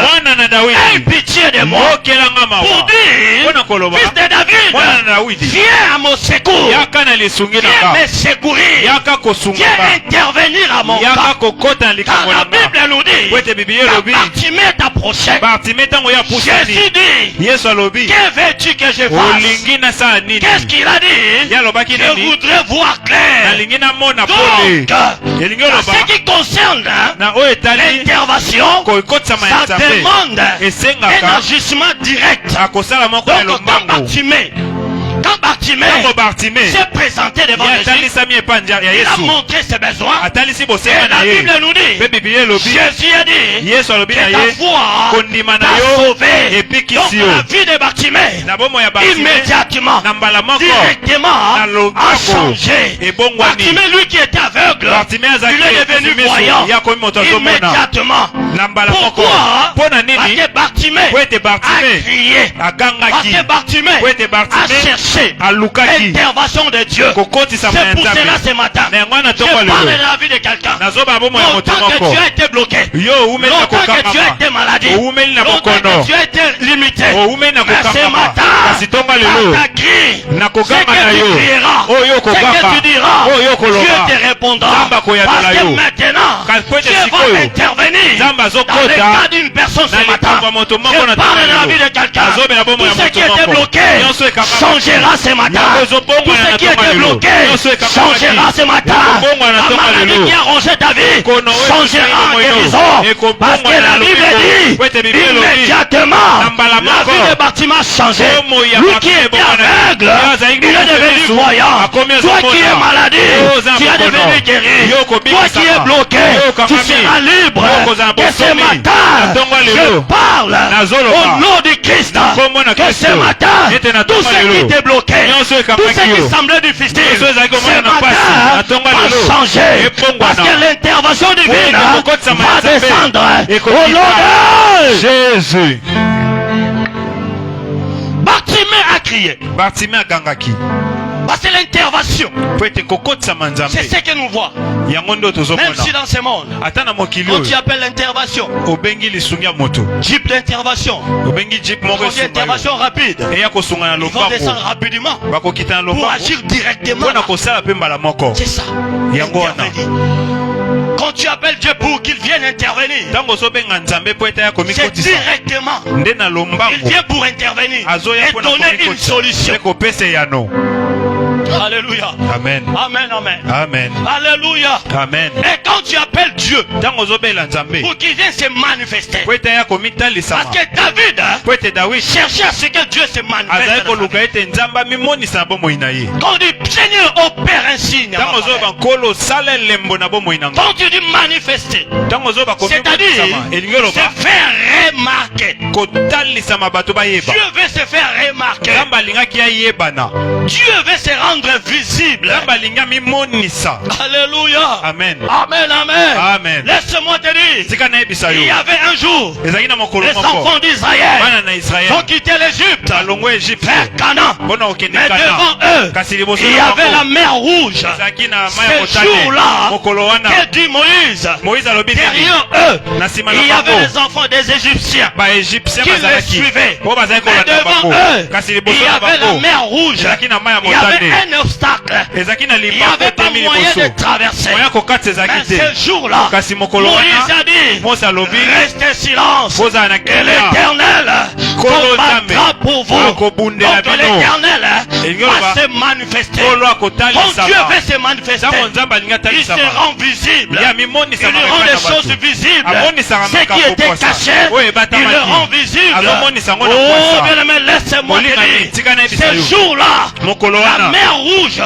aie pitié de moi. Pour dire, fils de David, viens à mon secours, viens me secourir, viens intervenir à mon cas. Car la Bible nous dit, quand Bartimée est approché, Jésus dit, que veux-tu que je fasse? Qu'est-ce qu'il a dit? Je voudrais voir clair. Donc, en ce qui concerne l'intervention, ça demande un agissement direct. Donc, quand Bartimée s'est présenté devant Jésus, il a montré ses besoins. Et la Bible nous dit, Jésus a dit que ta foi t'a sauvé. Donc la vie de Bartimée immédiatement, directement a changé. Bartimée, lui qui était aveugle, il est devenu voyant immédiatement. Pourquoi? Parce que Bartimée a crié, parce que Bartimée a cherché l'intervention de Dieu. C'est pour cela ce matin je parle de la vie de quelqu'un. Longtemps que tu as été bloqué, longtemps que tu as été maladie, longtemps que tu as été limité, mais ce matin dans ta grille, ce que tu crieras, ce que tu diras, Dieu te répondra. Parce que maintenant Dieu va intervenir dans le cas d'une personne ce matin. Je parle de la vie de quelqu'un. Tout ce qui était bloqué changera ce matin. Tout ce qui était bloqué changera ce matin. La maladie qui a rongé ta vie changera en guérison. Parce que la Bible dit immédiatement la vie de Bartimée a changé. Lui qui était aveugle, il est devenu voyant. Toi qui es maladie, tu es devenu guéri. Toi qui es bloqué, tu seras libre. Et ce matin, je parle au nom du Christ. Que ce matin, tout ce qui était bloqué, tout ce qui semblait difficile, ce matin va changer. Parce que l'intervention divine va descendre au nom de Jésus. Bartimée a crié. Parce que l'intervention, c'est ce que nous voyons. Même si dans ce monde, quand tu appelles l'intervention, jeep d'intervention, intervention rapide, ils vont descendre rapidement pour agir directement. C'est ça. Quand tu appelles Dieu pour qu'il vienne intervenir, c'est directement. Il vient pour intervenir et donner une solution. Alléluia. Amen. Amen, amen. Amen. Alléluia. Amen. Et quand tu appelles Dieu pour qu'il vienne se manifester, parce que David cherchait à ce que Dieu se manifeste. Quand tu dis Seigneur, opère un signe. Quand tu dis manifester, c'est-à-dire se faire remarquer. Dieu veut se faire remarquer. Dieu veut se rendre rendre visible. Alléluia. Amen. Amen, amen. Amen. Laisse-moi te dire, il y avait un jour, les les enfants d'Israël ont quitté l'Égypte vers Canaan. Mais devant eux, il y avait la mer rouge. Ce jour-là, que dit Moïse, derrière eux, il y avait les enfants des Égyptiens qui les suivaient. Mais devant eux, il y avait la mer rouge. Il y avait un obstacle. Il n'y avait pas moyen de traverser. Mais ce jour-là, Moïse a dit, restez silence. Et l'Éternel combattra pour vous. Donc l'Éternel va se manifester. Quand Dieu veut se manifester, il se rend visible. Il rend des choses visibles. Ce qui était caché, il le rend visible. Oh, bien-aimé, laissez-moi te dire, ce jour-là, la mer rouge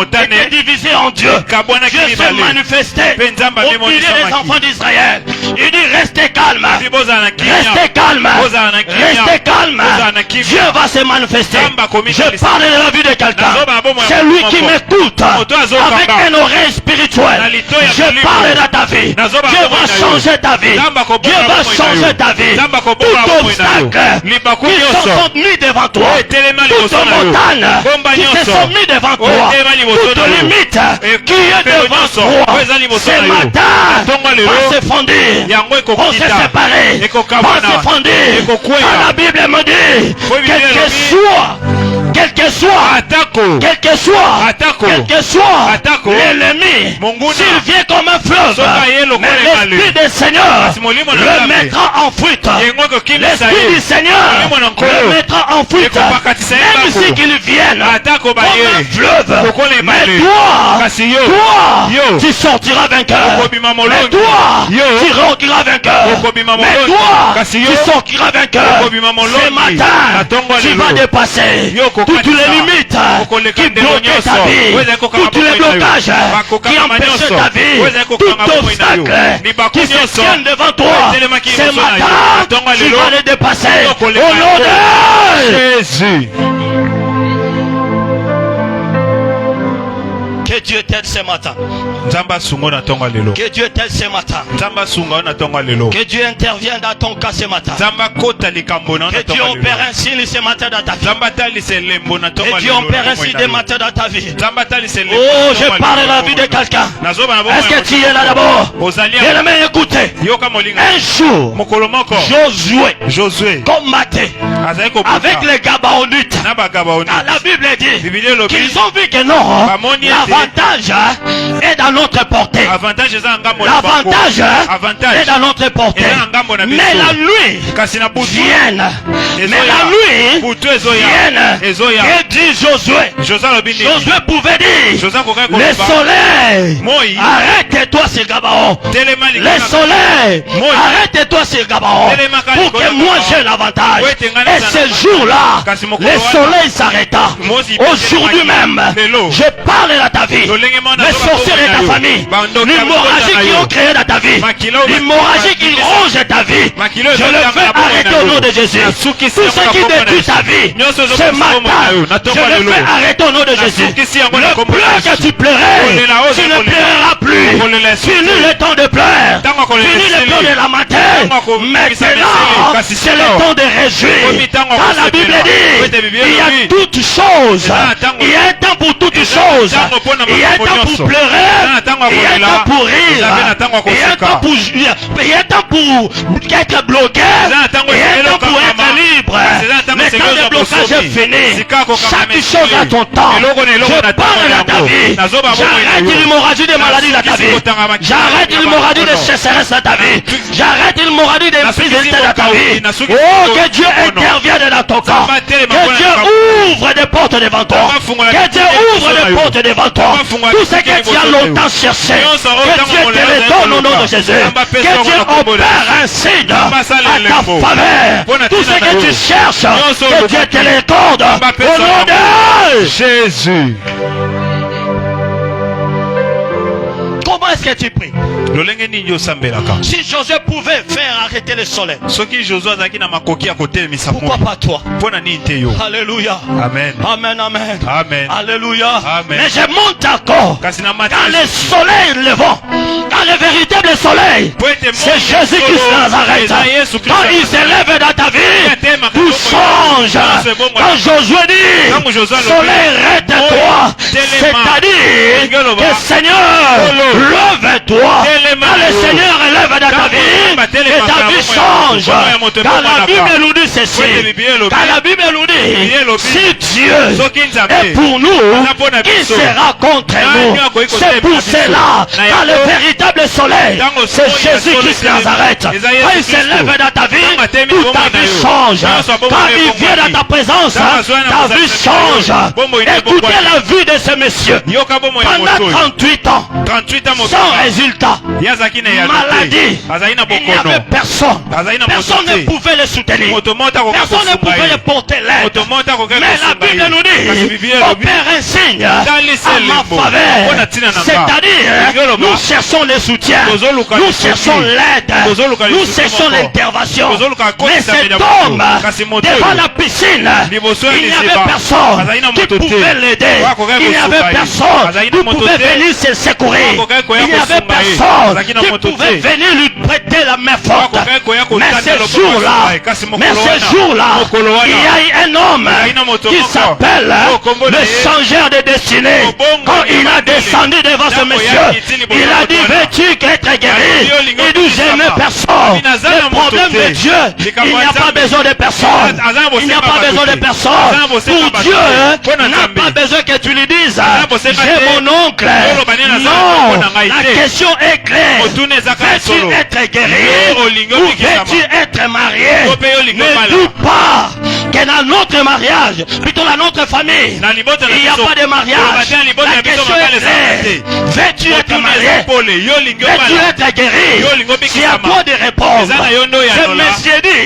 était divisée en deux. Dieu s'est manifesté au milieu des enfants d'Israël. Il dit, restez calme. Restez calme. Restez calme. Dieu va se manifester. Je parle de la vie de quelqu'un. C'est lui qui m'écoute avec une oreille spirituelle. Je parle de ta vie. Dieu va changer ta vie. Dieu va changer ta vie. Tout obstacle qui se sont mis devant toi, toute montagne qui se sont mis devant toi, toute limite qui est devant toi, ce matin va se fonder. On s'est séparés. Va se fonder. La Bible me dit, quel que soit l'ennemi, s'il vient comme un fleuve, mais l'Esprit du Seigneur le mettra en fuite. L'Esprit du Seigneur le mettra en fuite. Même si qu'il vienne comme un fleuve, mais toi, tu sortiras vainqueur. Mais toi, tu rentreras vainqueur. Mais toi, tu sortiras vainqueur. Ce matin, tu vas dépasser toutes les limites qui bloquaient ta vie, tous les blocages qui empêchaient ta vie, tout obstacle qui se tiennent devant toi. Ce matin, tu vas les dépasser au nom de Jésus. Que Dieu t'aide ce matin. Que Dieu t'aide ce matin. Que Dieu intervienne dans ton cas ce matin. Que Dieu opère un signe ce matin dans ta vie. Que Dieu opère un signe ce matin dans ta vie. Oh, je parle de la vie de quelqu'un. Est-ce que tu es là d'abord? Bien-aimé, écoutez. Un jour, Josué combattait avec les Gabaonites. La Bible dit qu'ils ont vu que non, l'avantage est dans notre portée. L'avantage est dans notre portée. Mais la nuit vienne. Et dit Josué. Josué pouvait dire, le soleil, arrête-toi sur Gabaon. Le soleil, arrête-toi sur Gabaon. Pour que moi j'ai l'avantage. Et ce jour-là, le soleil s'arrêta. Aujourd'hui même, je parle à ta vie. Les sorciers de ta famille, l'hémorragie qui ont créé dans ta vie, l'hémorragie qui ronge ta vie, je le fais arrêter au nom de Jésus. Tout ce qui détruit ta vie, ce matin, je le fais arrêter au nom de Jésus. Le pleur que tu pleurais, tu ne pleureras plus. Fini le temps de pleurer, fini le temps de lamenter. Maintenant, c'est le temps de réjouir. Quand la Bible dit, il y a toutes choses, il y a un temps pour toutes choses. Il y a un temps pour pleurer, il y a un temps pour rire, il y a un temps pour être bloqué, il y a un temps pour être libre. Mais quand le blocage est fini, chaque chose a ton temps. Je parle à ta vie. J'arrête l'hémorragie des maladies dans ta vie. J'arrête l'hémorragie des sécheresses dans ta vie. J'arrête l'hémorragie des infidélités dans ta vie. Oh, que Dieu intervienne dans ton corps. Que Dieu ouvre des portes devant toi. Que Dieu ouvre des portes devant toi. Tout ce que tu as longtemps cherché, que Dieu te le donne au nom de Jésus. Que Dieu opère un signe à ta faveur. Tout ce que tu cherches, que Dieu te l'accorde au nom de Jésus. Comment est-ce est-ce que tu pries? Si Josué pouvait faire arrêter le soleil, pourquoi pas toi? Alléluia. Amen. Amen, amen. Amen. Alléluia. Amen. Mais je monte encore. Quand le soleil levant, quand le véritable soleil, c'est Jésus-Christ de Nazareth. Quand il se lève dans ta vie, tout change. Quand Josué dit, soleil rête-toi, c'est-à-dire que Seigneur, lève-toi. Quand le Seigneur lève dans ta vie, et ta vie change. Quand la Bible nous dit ceci, quand la Bible nous dit, si Dieu est pour nous, qui sera contre nous? C'est pour cela, quand le véritable soleil, c'est Jésus-Christ de Nazareth. Quand il se lève dans ta vie, toute ta vie change. Quand il vient dans ta présence, ta vie change. Écoutez la vie de ce monsieur. Pendant 38 ans, sans résultat, maladie, il n'y avait personne. Personne ne pouvait le soutenir. Personne ne pouvait le porter l'aide. Mais la Bible nous dit, opère un signe à ma faveur. C'est-à-dire, nous cherchons le soutien, nous cherchons l'aide, nous cherchons l'intervention. Mais cet homme, devant la piscine, il n'y avait personne qui pouvait l'aider. Il n'y avait personne qui pouvait venir se secourir. Il n'y avait personne qui pouvait venir lui prêter la main forte. Mais ce jour-là, il y a un homme qui s'appelle le changeur de destinée. Quand il a descendu devant ce monsieur, il a dit, veux-tu être guéri? Il dit, je n'ai personne. Le problème de Dieu, il n'y a pas besoin de personne. Il n'y a pas besoin de personne. Pour Dieu, n'a pas besoin que tu lui dises, j'ai mon oncle. Non, la question est claire. Veux-tu être guéri ou veux-tu être marié? Ne dis pas que dans notre mariage, plutôt dans notre famille, il n'y a pas de mariage. La question est claire. Veux-tu être marié? Veux-tu être guéri? S'il y a toi de répondre, ce monsieur dit,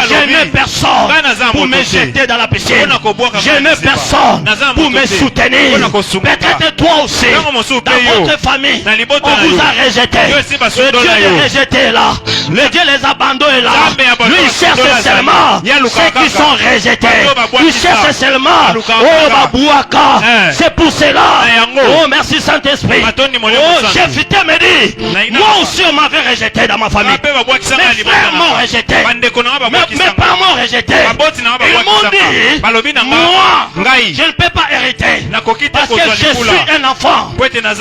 je n'ai personne pour me jeter dans la piscine. Je n'ai personne pour me soutenir. Peut-être toi aussi, dans votre famille, on vous a rejeté. Le Dieu les rejeté là. Le Dieu les abandonne là. Lui il cherche seulement ceux qui sont rejetés. Il cherche seulement Babouaka. C'est pour cela. Oh merci Saint-Esprit. Oh chef me dit, moi aussi on m'avait rejeté dans ma famille. Mes frères m'ont rejeté. Mes parents m'ont rejeté. Ils m'ont dit, moi je ne peux pas hériter parce que je suis un enfant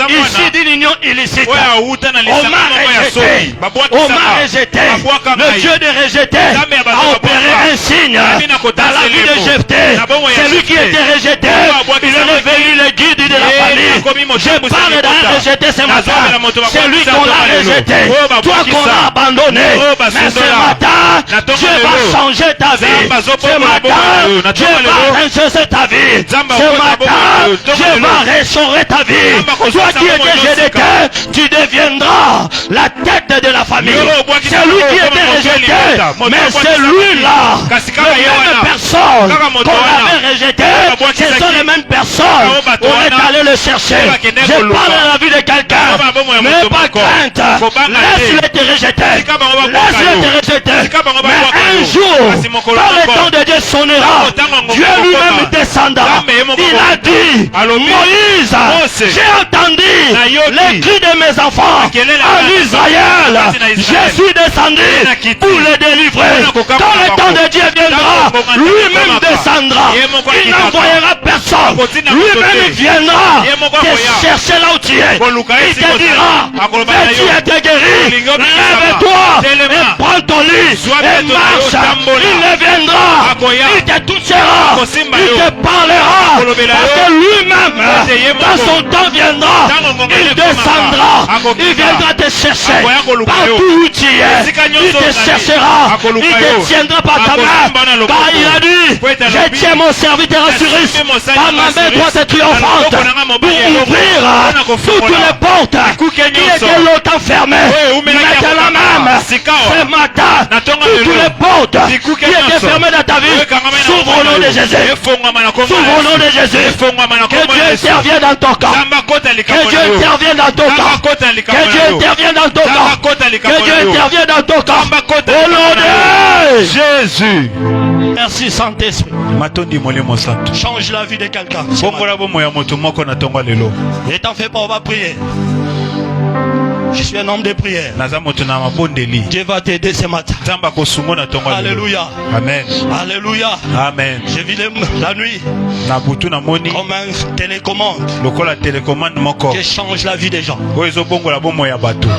ici d'une union illicite. On m'a rejeté. Le Dieu de rejeté a opéré un signe dans la vie de Jephthé. C'est lui qui était rejeté. Il est devenu le guide de la famille. Je parle d'un rejeté ce matin. C'est lui qu'on a rejeté. Toi qu'on a abandonné. Mais ce matin, Dieu va changer ta vie. Ce matin, Dieu va changer ta vie. Ce matin, Dieu va restaurer ta vie. Toi qui étais rejeté, tu deviendras la tête de la famille. C'est lui qui était rejeté. Mais c'est lui-là, les mêmes personnes qu'on avait rejeté, ce sont les mêmes personnes. On est allé le chercher. Je parle à la vie de quelqu'un. Mais pas crainte. Laisse-le te rejeter. Laisse-le te rejeter. Mais un jour, quand le temps de Dieu sonnera, Dieu lui-même descendra. Il a dit, Moïse, j'ai entendu les cris de mes enfants en Israël. Je suis descendu pour les délivrer. Quand le temps de Dieu viendra, lui-même descendra. Il n'envoyera personne. Lui-même viendra te chercher là où tu es. Il te dira, veux-tu être guéri? Lève-toi et prends ton lit et marche. Il viendra, il te touchera, il te parlera. Parce que lui-même, quand son temps viendra, il descendra. Il viendra te chercher partout où tu es. Il te cherchera. Il te tiendra par ta main. Car il a dit, je tiens mon serviteur assuré par ma main droite triomphante pour ouvrir toutes les portes qui étaient longtemps fermées. Maintenant même, ce matin, toutes les portes qui étaient fermées dans ta vie, s'ouvrent au nom de Jésus. S'ouvre au nom de Jésus. Que Dieu intervienne dans ton cas. Que Dieu intervienne dans ton cas. Que Dieu intervienne dans ton cas. Que Dieu intervienne dans ton cas. Au nom de Jésus. Merci Saint-Esprit. Change la vie de quelqu'un. Ne t'en fais pas, on va prier. Je suis un homme de prière. Dieu va t'aider ce matin. Alléluia. Amen. Alléluia. Amen. Je vis la nuit comme un télécommande qui change la vie des gens.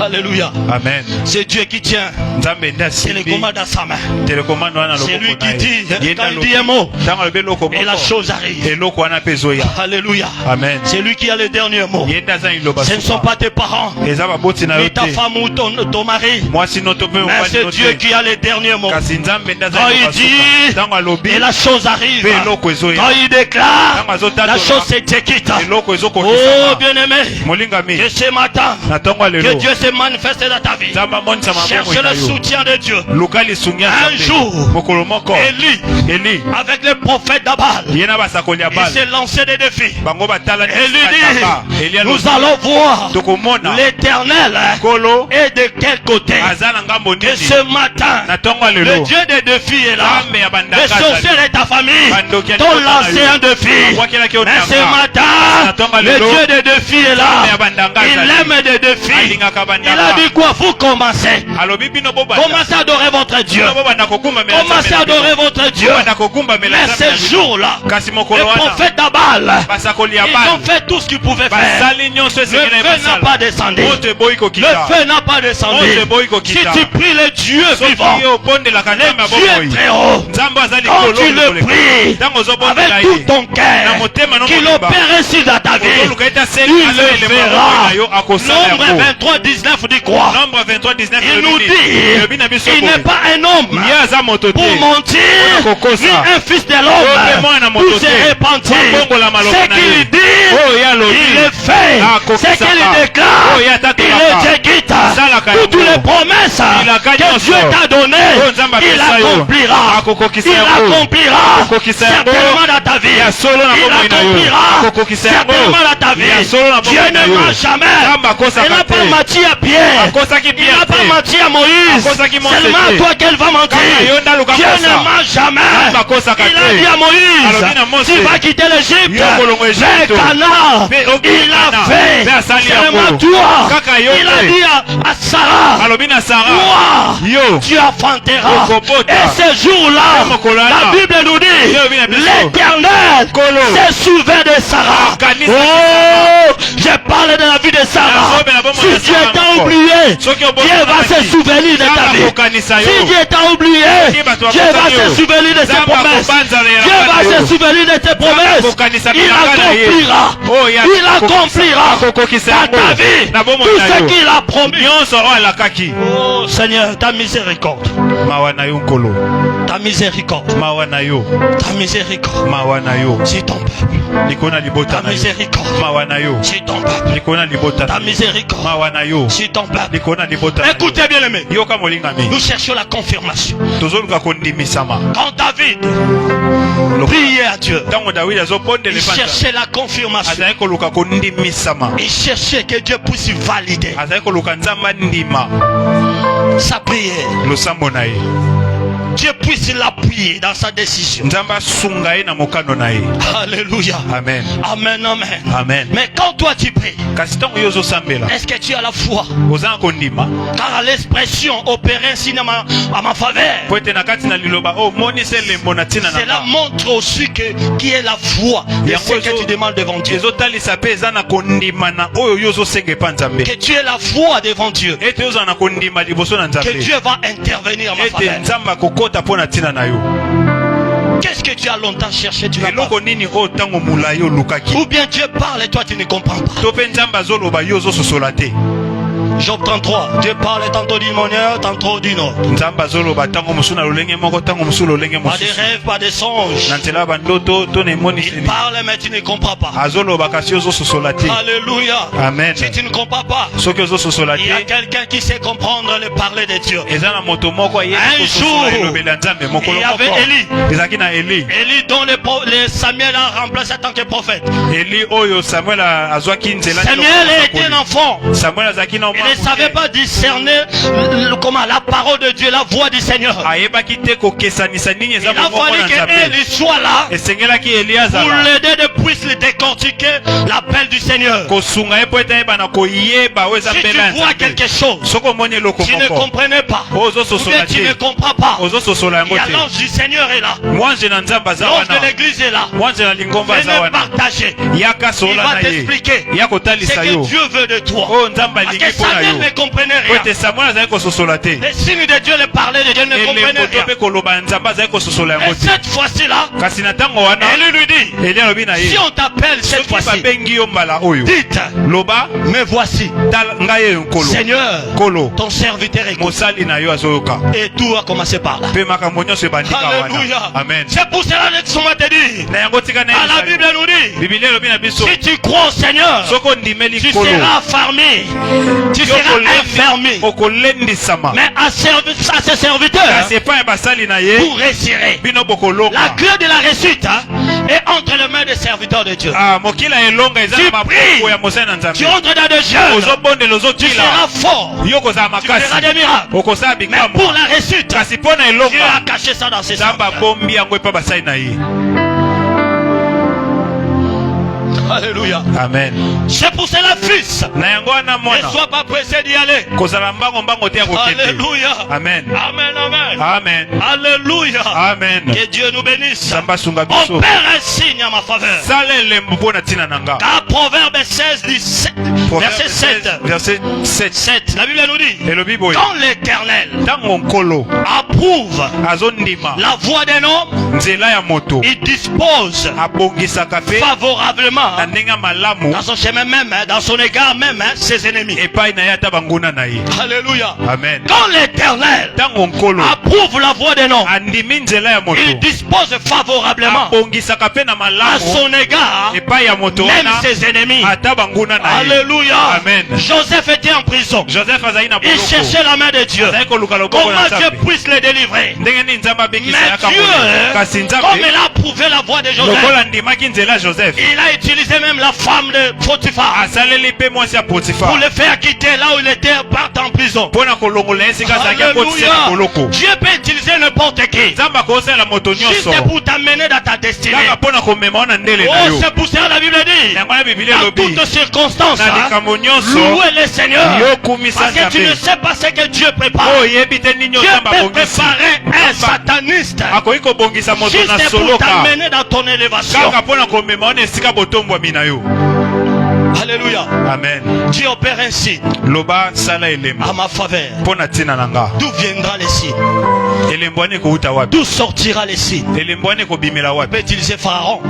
Alléluia. Amen. C'est Dieu qui tient télécommande dans sa main. C'est lui qui dit, quand il dit un mot, et la chose arrive. Alléluia. Amen. C'est lui qui a le dernier mot. Ce ne sont pas tes parents, ni ta femme ou ton mari, mais c'est Dieu qui a les derniers mots. Quand il dit, et la chose arrive. Quand il déclare, la chose s'exécute. Oh bien-aimé, que ce matin, que Dieu se manifeste dans ta vie. Cherche le soutien de Dieu. Un jour, Élie, avec le prophète d'Abal, il s'est lancé des défis. Et lui dit, nous allons voir l'Éternel et de quel côté. Et ce matin, le Dieu des défis est là. Le sorcier de ta famille t'ont lancé un défi. Mais ce matin, le Dieu des défis est là. Il aime des défis. Il a dit quoi? Vous commencez. Commencez à adorer votre Dieu. Commencez à adorer votre Dieu. Mais ce jour-là, le prophète d'Abal, ils ont fait tout ce qu'ils pouvaient faire. Le feu n'a pas descendu. Le feu n'a pas descendu. Si tu pries le Dieu vivant, le Dieu très haut, quand tu le pries avec tout ton cœur, qu'il opère ainsi dans ta vie, il le fera. Nombre 23, 19 dit quoi? Il nous dit, il n'est pas un homme pour mentir, ni un fils de l'homme pour se repentir. Ce qu'il dit, il le fait. Ce qu'il déclare, il exécute. Toutes les promesses que Dieu t'a données, il accomplira. Il accomplira certainement dans ta vie. Il accomplira certainement dans ta vie. Dieu ne ment jamais. Il n'a pas menti à Pierre. Il n'a pas menti à Moïse. Seulement à toi qu'elle va mentir. Dieu ne ment jamais. Il a dit à Moïse, tu vas quitter l'Égypte vers Canaan. Il a fait. Seulement toi. Il a dit à Sarah, tu enfanteras. Et ce jour-là, la Bible nous dit, l'Éternel s'est souvenu de Sarah. Oh, je parle de la vie de Sarah. Si Dieu t'a oublié, Dieu va se souvenir de ta vie. Si Dieu t'a oublié, Dieu va se souvenir de ses promesses. Dieu va se souvenir de tes promesses. Il accomplira. Il accomplira dans ta vie tout ce qu'il a promis. Oh Seigneur, ta miséricorde. Ta miséricorde. Ta miséricorde. C'est ton peuple. Ta miséricorde. C'est ton peuple. Ta miséricorde. C'est ton peuple. Écoutez bien aimé. Nous cherchons la confirmation. Quand David priait à Dieu, il cherchait la confirmation. Il cherchait que Dieu puisse valider sa prière. Dieu puisse l'appuyer dans sa décision. Alléluia. Amen. Amen, amen. Amen. Mais quand toi tu pries, est-ce que tu as la foi? Car l'expression opérer ainsi à ma faveur, cela montre aussi qui est la foi de ce que tu demandes devant Dieu. Que tu aies la foi devant Dieu. Que Dieu va intervenir en ma faveur. Qu'est-ce que tu as longtemps cherché, tu n'as pas? Ou bien Dieu parle et toi tu ne comprends pas. Job 33. Dieu parle tantôt d'une manière, tantôt d'une autre. Pas de rêve, pas de songe. Il parle mais tu ne comprends pas. Alléluia. Amen. Si tu ne comprends pas, il y a quelqu'un qui sait comprendre le parler de Dieu. Un jour, il y avait Élie. Élie dont le Samuel a remplacé en tant que prophète. Samuel était un enfant. Il ne savait pas discerner la parole de Dieu, la voix du Seigneur. Il a fallu qu'Élie soit là pour l'aider de puisse décortiquer l'appel du Seigneur. Si tu vois quelque chose, tu ne comprenais pas, ou bien tu ne comprends pas, l'ange du Seigneur est là. L'ange de l'église est là. Venez partager. Il va t'expliquer ce que Dieu veut de toi. Parce que Samuel ne comprenait rien. Les signes de Dieu, les parlaient de Dieu ne comprenaient rien. Et cette fois-ci-là, Élie lui dit, si on t'appelle cette fois-ci, dites, me voici. Seigneur, ton serviteur écoute. Et tout a commencé par là. Alléluia. Amen. C'est pour cela que nous te dit. La Bible nous dit, si tu crois au Seigneur, tu seras affamé, tu seras enfermé. Mais à ses serviteurs, vous réussirez. La clé de la réussite est entre les mains des serviteurs de Dieu. Tu pries, tu entres dans des jeûnes, tu seras fort, tu feras des miracles. Mais pour la réussite, Dieu a caché ça dans ses serviteurs. Alléluia. Amen. C'est pour cela, fils, ne sois pas pressé d'y aller. Alléluia. Amen. Amen, amen. Amen. Alléluia. Amen. Que Dieu nous bénisse. On perd un signe à ma faveur. Car Proverbe 16, 17, verset 7. Verset 7. La Bible nous dit, quand l'Éternel approuve la voix d'un homme, il dispose favorablement dans son chemin même, dans son égard même, ses ennemis. Alléluia. Amen. Quand l'Éternel approuve la voix d'un homme, il dispose favorablement à son égard même ses ennemis. Alléluia. Amen. Joseph était en prison. Il cherchait la main de Dieu. Comment Dieu puisse le délivrer. Mais Dieu, comme il a approuvé la voix de Joseph, il a utilisé même la femme de Potiphar pour le faire quitter là où il était, partir en prison. Alléluia. Dieu peut utiliser n'importe qui juste pour t'amener dans ta destinée. Oh, c'est pour ça la Bible dit, en toutes circonstances, louez le Seigneur, parce que tu ne sais pas ce que Dieu prépare. Dieu peut préparer un sataniste juste pour t'amener dans ton élévation. Alléluia. Amen. Dieu opère un signe à ma faveur. D'où viendra le signe? D'où sortira le signe? Il peut utiliser Pharaon.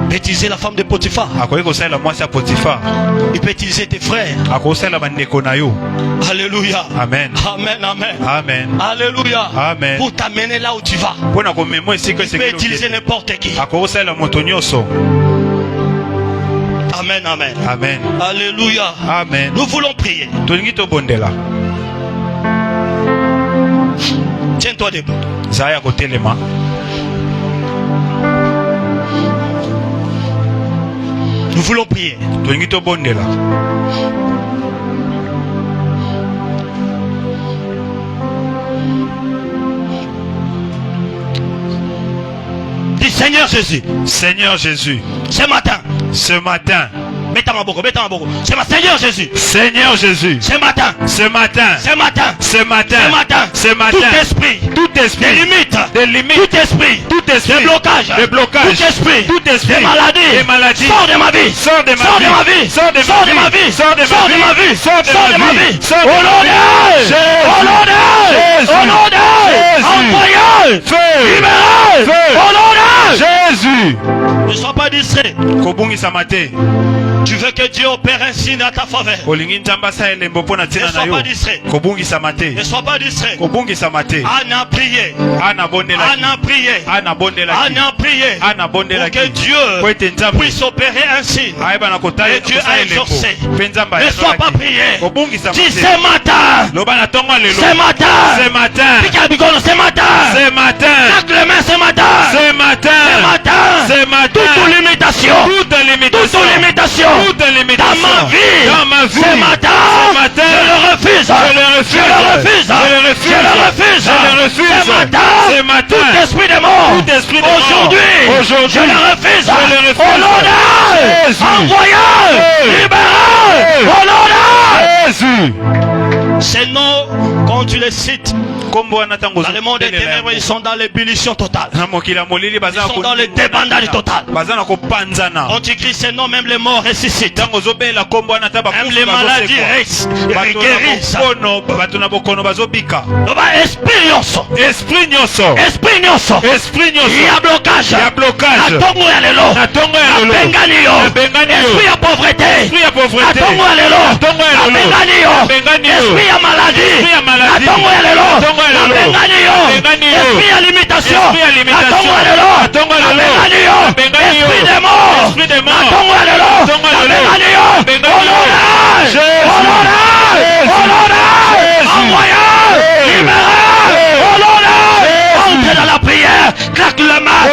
Il peut utiliser la femme de Potiphar. Il peut utiliser tes frères. Alléluia. Amen. Amen, amen. Amen. Alléluia. Amen. Pour t'amener là où tu vas. Il peut utiliser n'importe qui. Amen, amen. Amen. Alléluia. Amen. Nous voulons prier. Tiens-toi debout. Nous voulons prier. Dis Seigneur Jésus. Seigneur Jésus. Ce matin. Mettez-moi beaucoup. C'est ma Seigneur Jésus. Seigneur Jésus. Ce matin. Tout esprit. Des limites. Tout esprit. Des blocages. Tout esprit. Des maladies. Sors de ma vie. Au nom de Jésus. Libéré. Au nom de Jésus. Ne sois pas distrait. kobungisa mate. Tu veux que Dieu opère un signe à ta faveur. Olingi nzamba sa elembo pona tina na yo. Ne sois pas distrait. Kobungisa mate. Ne sois pas distrait. Kobungisa mate. Anna a prié. Ana bondela. Anna a prié. Ana bondela. Anna a prié. Ana bondela. Pour que Dieu puisse opérer un signe. Et Dieu a exaucé. Ne sois pas prié. Dis ce matin. Ce matin. Ce matin. Ce matin. Ce matin. Chaque les mains ce matin. Ce matin. Ce matin. Ce matin. Toute limitation. Toute limitation. Toute limitation. Toute limitation. Dans ma vie. Dans ma vie. Ce matin. Ce matin. Je le refuse. Je le refuse. Je le refuse. Je le refuse. Je le refuse. Je le refuse. Ce matin. Ce matin. Tout esprit de mort. Tout esprit de mort. Aujourd'hui. Je le refuse. Je le refuse. Au nom de Jésus. Envoyé. Libéré. Au nom de Jésus. Ces noms, quand tu les cites, dans dans le monde des ténèbres, ils sont dans l'ébullition totale. Ils sont dans le débandage total. Quand tu cries ces noms, même les morts ressuscitent. Même les maladies guérissent. Esprit nyonso. Il y a blocage. Natongo ya lelo. Nabengani yo. Esprit ya pauvreté. Natongo ya lelo. Nabengani yo. Esprit ya maladie. Natongo ya lelo. Nabengani yo. Esprit ya limitation. Natongo ya lelo. Nabengani yo. Esprit de mort. Natongo ya lelo. Nabengani yo. Honoré. Envoyé. Libéré. Honoré. Entrez dans la prière. Claque le main.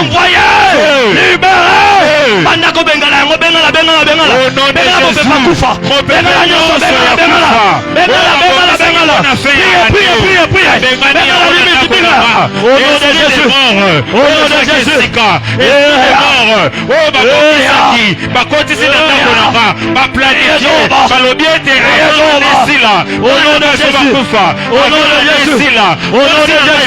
Envoyé, libéré. Bandako bengala yango bengala. Kufa. Bengala nyoso bengala. Au nom de Jésus. Au nom de Jésus. Au nom de Jésus.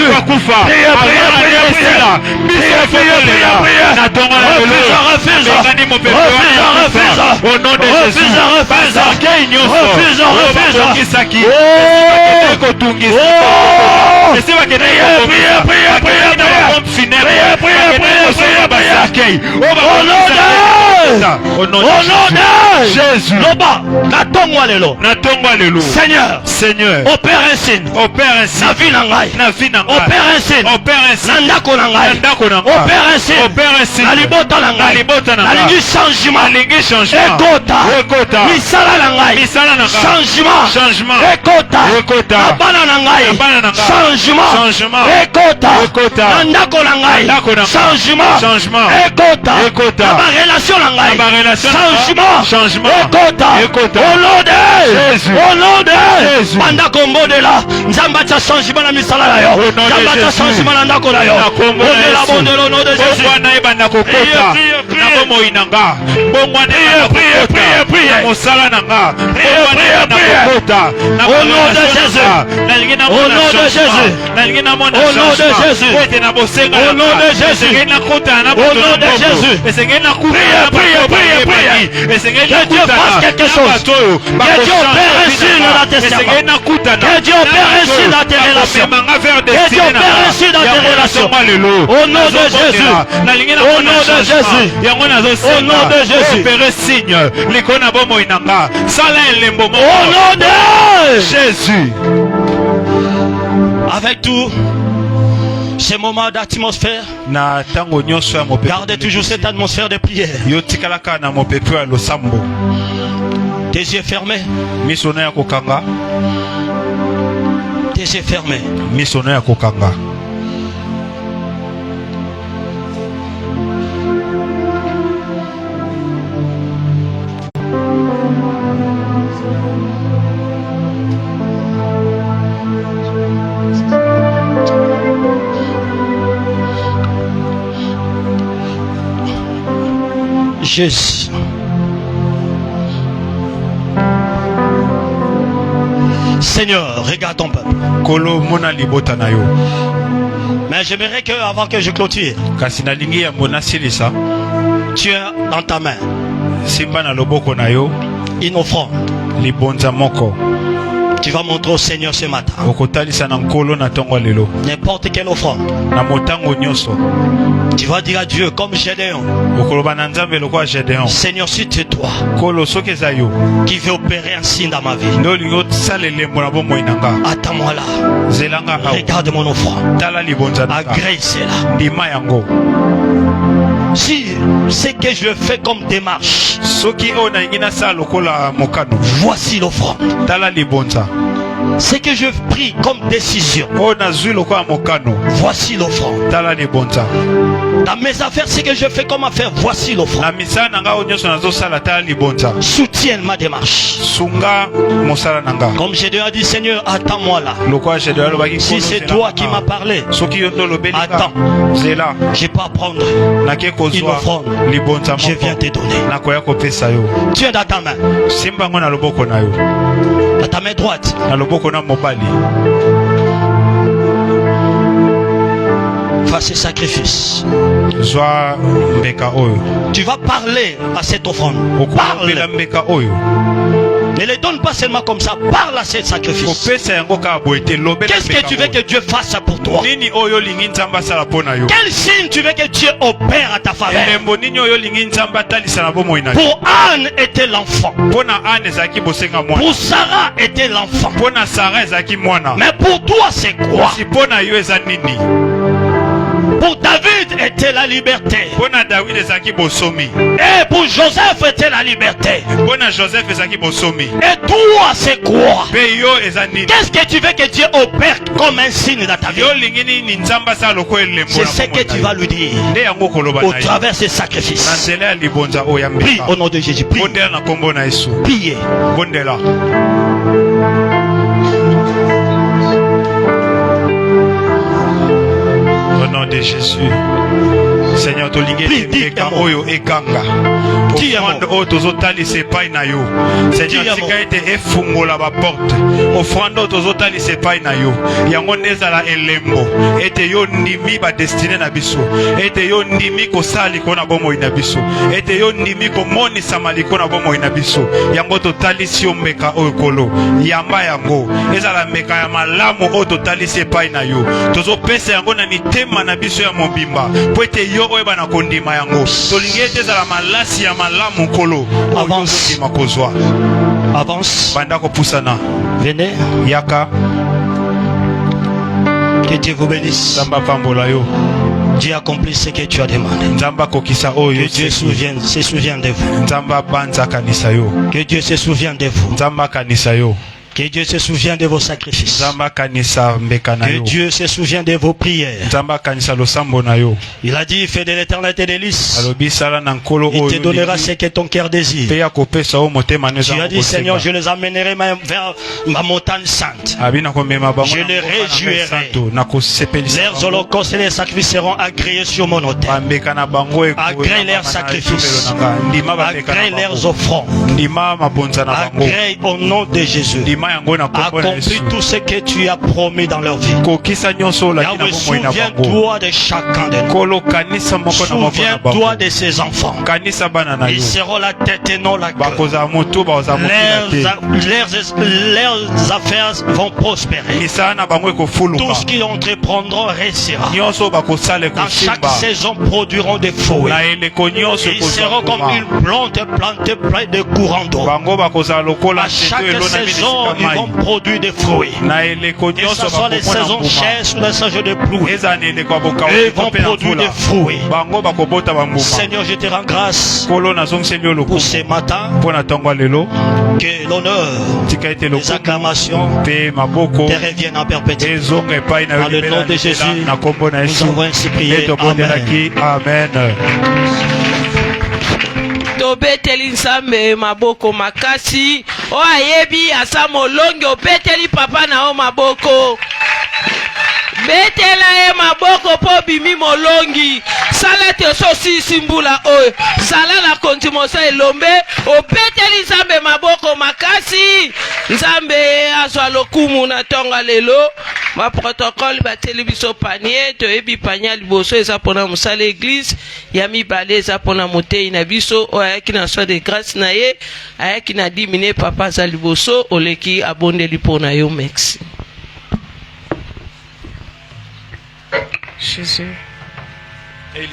Seigneur, opère un signe. Opère un signe. Opère un signe. Opère un signe. Nalingi changement. Ekota. Changement. Ekota. Abana nangai. Changement. Ekota. Nandako nangai. Changement. Ekota. Ma relation nangai. Changement. Ekota. Au nom de Jésus. Banda kombo de la. Nzamba cha changement na misala na yo. Nzamba cha changement na ndako na yo. Au nom de Jésus. Que Dieu fasse quelque chose. Que Dieu opère un signe dans tes serments. Que Dieu opère un signe dans tes relations. Que Dieu opère un signe dans tes relations. Au nom de Jésus. Au nom de Jésus. Au nom de Jésus. Au nom de Jésus. Avec tout ces moments d'atmosphère, gardez toujours cette atmosphère de prière. Tes yeux fermés. Tes yeux fermés. Jésus. Seigneur, regarde ton peuple. Mais j'aimerais que, avant que je clôture, tu as dans ta main une offrande. Tu vas montrer au Seigneur ce matin n'importe quelle offrande. Tu vas dire à Dieu comme Gédéon. Seigneur, si c'est toi qui veux opérer un signe dans ma vie, attends-moi là. Regarde mon offrande. Agrée-la. Si ce que je fais comme démarche, voici l'offrande. Ce que je prie comme décision, voici l'offrande. Dans mes affaires, ce que je fais comme affaire, voici l'offrande. Soutiens ma démarche. Comme j'ai déjà dit, Seigneur, attends-moi là. Si c'est toi qui m'as parlé, attends. Je peux prendre une offrande. Je viens te donner. Tu es dans ta main. Dans ta main droite. Fais ce sacrifice. Tu vas parler à cette offrande. Parle. Ne les donne pas seulement comme ça. Parle à ce sacrifice. Qu'est-ce que tu veux que Dieu fasse pour toi? Quel signe tu veux que Dieu opère à ta faveur? Pour Anne était l'enfant. Pour Sarah était l'enfant. Mais pour toi c'est quoi? Pour David était la liberté. Pona David ezaki bosomi. Et pour Joseph était la liberté. Pona Joseph ezaki bosomi. Et toi c'est quoi? Peyo ezani. Qu'est-ce que tu veux que Dieu opère comme un signe dans ta vie? Yo lingini ni nzamba sa loko elembo. C'est ce que tu vas lui dire au travers de ces sacrifices. Prie au nom de Jésus. Prie. Priez. Au nom de Jésus. Seigneur, tu lingi tembeka oyo ekanga. Offrande oyo tozotalisa epai na yo. Seigneur, tika ete efungola ba porte. Offrande oyo tozotalisa epai na yo. Yango nezala elembo. Ete yo ndimi ba destiné na biso. Ete yo ndimi kosali kona bomoi na biso. Ete yo ndimi komonisa maliko na bomoi na biso. Yango totalisi yo mbeka oyo kolo. Yamba yango. Ezala mbeka ya malamu oyo totalisi epai na yo. Tozopesa yango na mitema na biso ya mobimba. Po ete yo oyeba na kondima yango. Tolingi ete ezala malasi ya malamu kolo. Avance. Avance. Bandako pusana. Venez. Yaka. Que Dieu vous bénisse. Zamba pambola yo. Dieu accomplit ce que tu as demandé. Nzamba kokisa oyo. Que Dieu se souvient de vous. Nzamba banza kanisa yo. Que Dieu se souvient de vous. Nzamba kanisa yo. Que Dieu se souvient de vos sacrifices. Que Dieu se souvient de vos prières. Il a dit, fais de l'éternité des délices. Il te donnera ce que ton cœur désire. Tu as dit, Seigneur, je les amènerai vers ma montagne sainte. Je les réjouirai. Leurs holocaustes et les sacrifices seront agréés sur mon autel. Agrée leurs sacrifices. Agrée leurs offrandes. Agrée au nom de Jésus. Accomplis tout ce que tu as promis dans leur vie. Yahweh, souviens-toi de chacun de nous. Souviens-toi de ses enfants. Ils seront la tête et non la queue. Leurs affaires vont prospérer. Tout ce qu'ils entreprendront réussira. Dans chaque saison produiront des fruits. Ils seront comme une plante plantée près de courants d'eau. À chaque saison, ils vont produire des fruits. Que ce soit les saisons chères ou les saisons de pluie, ils vont produire des fruits. Seigneur, je te rends grâce pour ce matin. Que l'honneur, les acclamations te reviennent en perpétuité. Dans le nom de Jésus, nous avons ainsi prié. Amen. Tobeteli nzambe maboko makasi o ayebi asa molongi obeteli papa na o maboko betela ye maboko po bimi molongi sala te sosi simbula oyo sala la kontimoso elombe obeteli nzambe maboko makasi nzambe azwa lokumu na tonga lelo ma protocole bateli biso panier toyebi panier liboso eza pona mosala église ya mibale eza pona motei na biso oyo ayaki na soin de grâce na ye ayaki na dimine papa za liboso oleki abondeli pona yo merci. Jésus. Eli.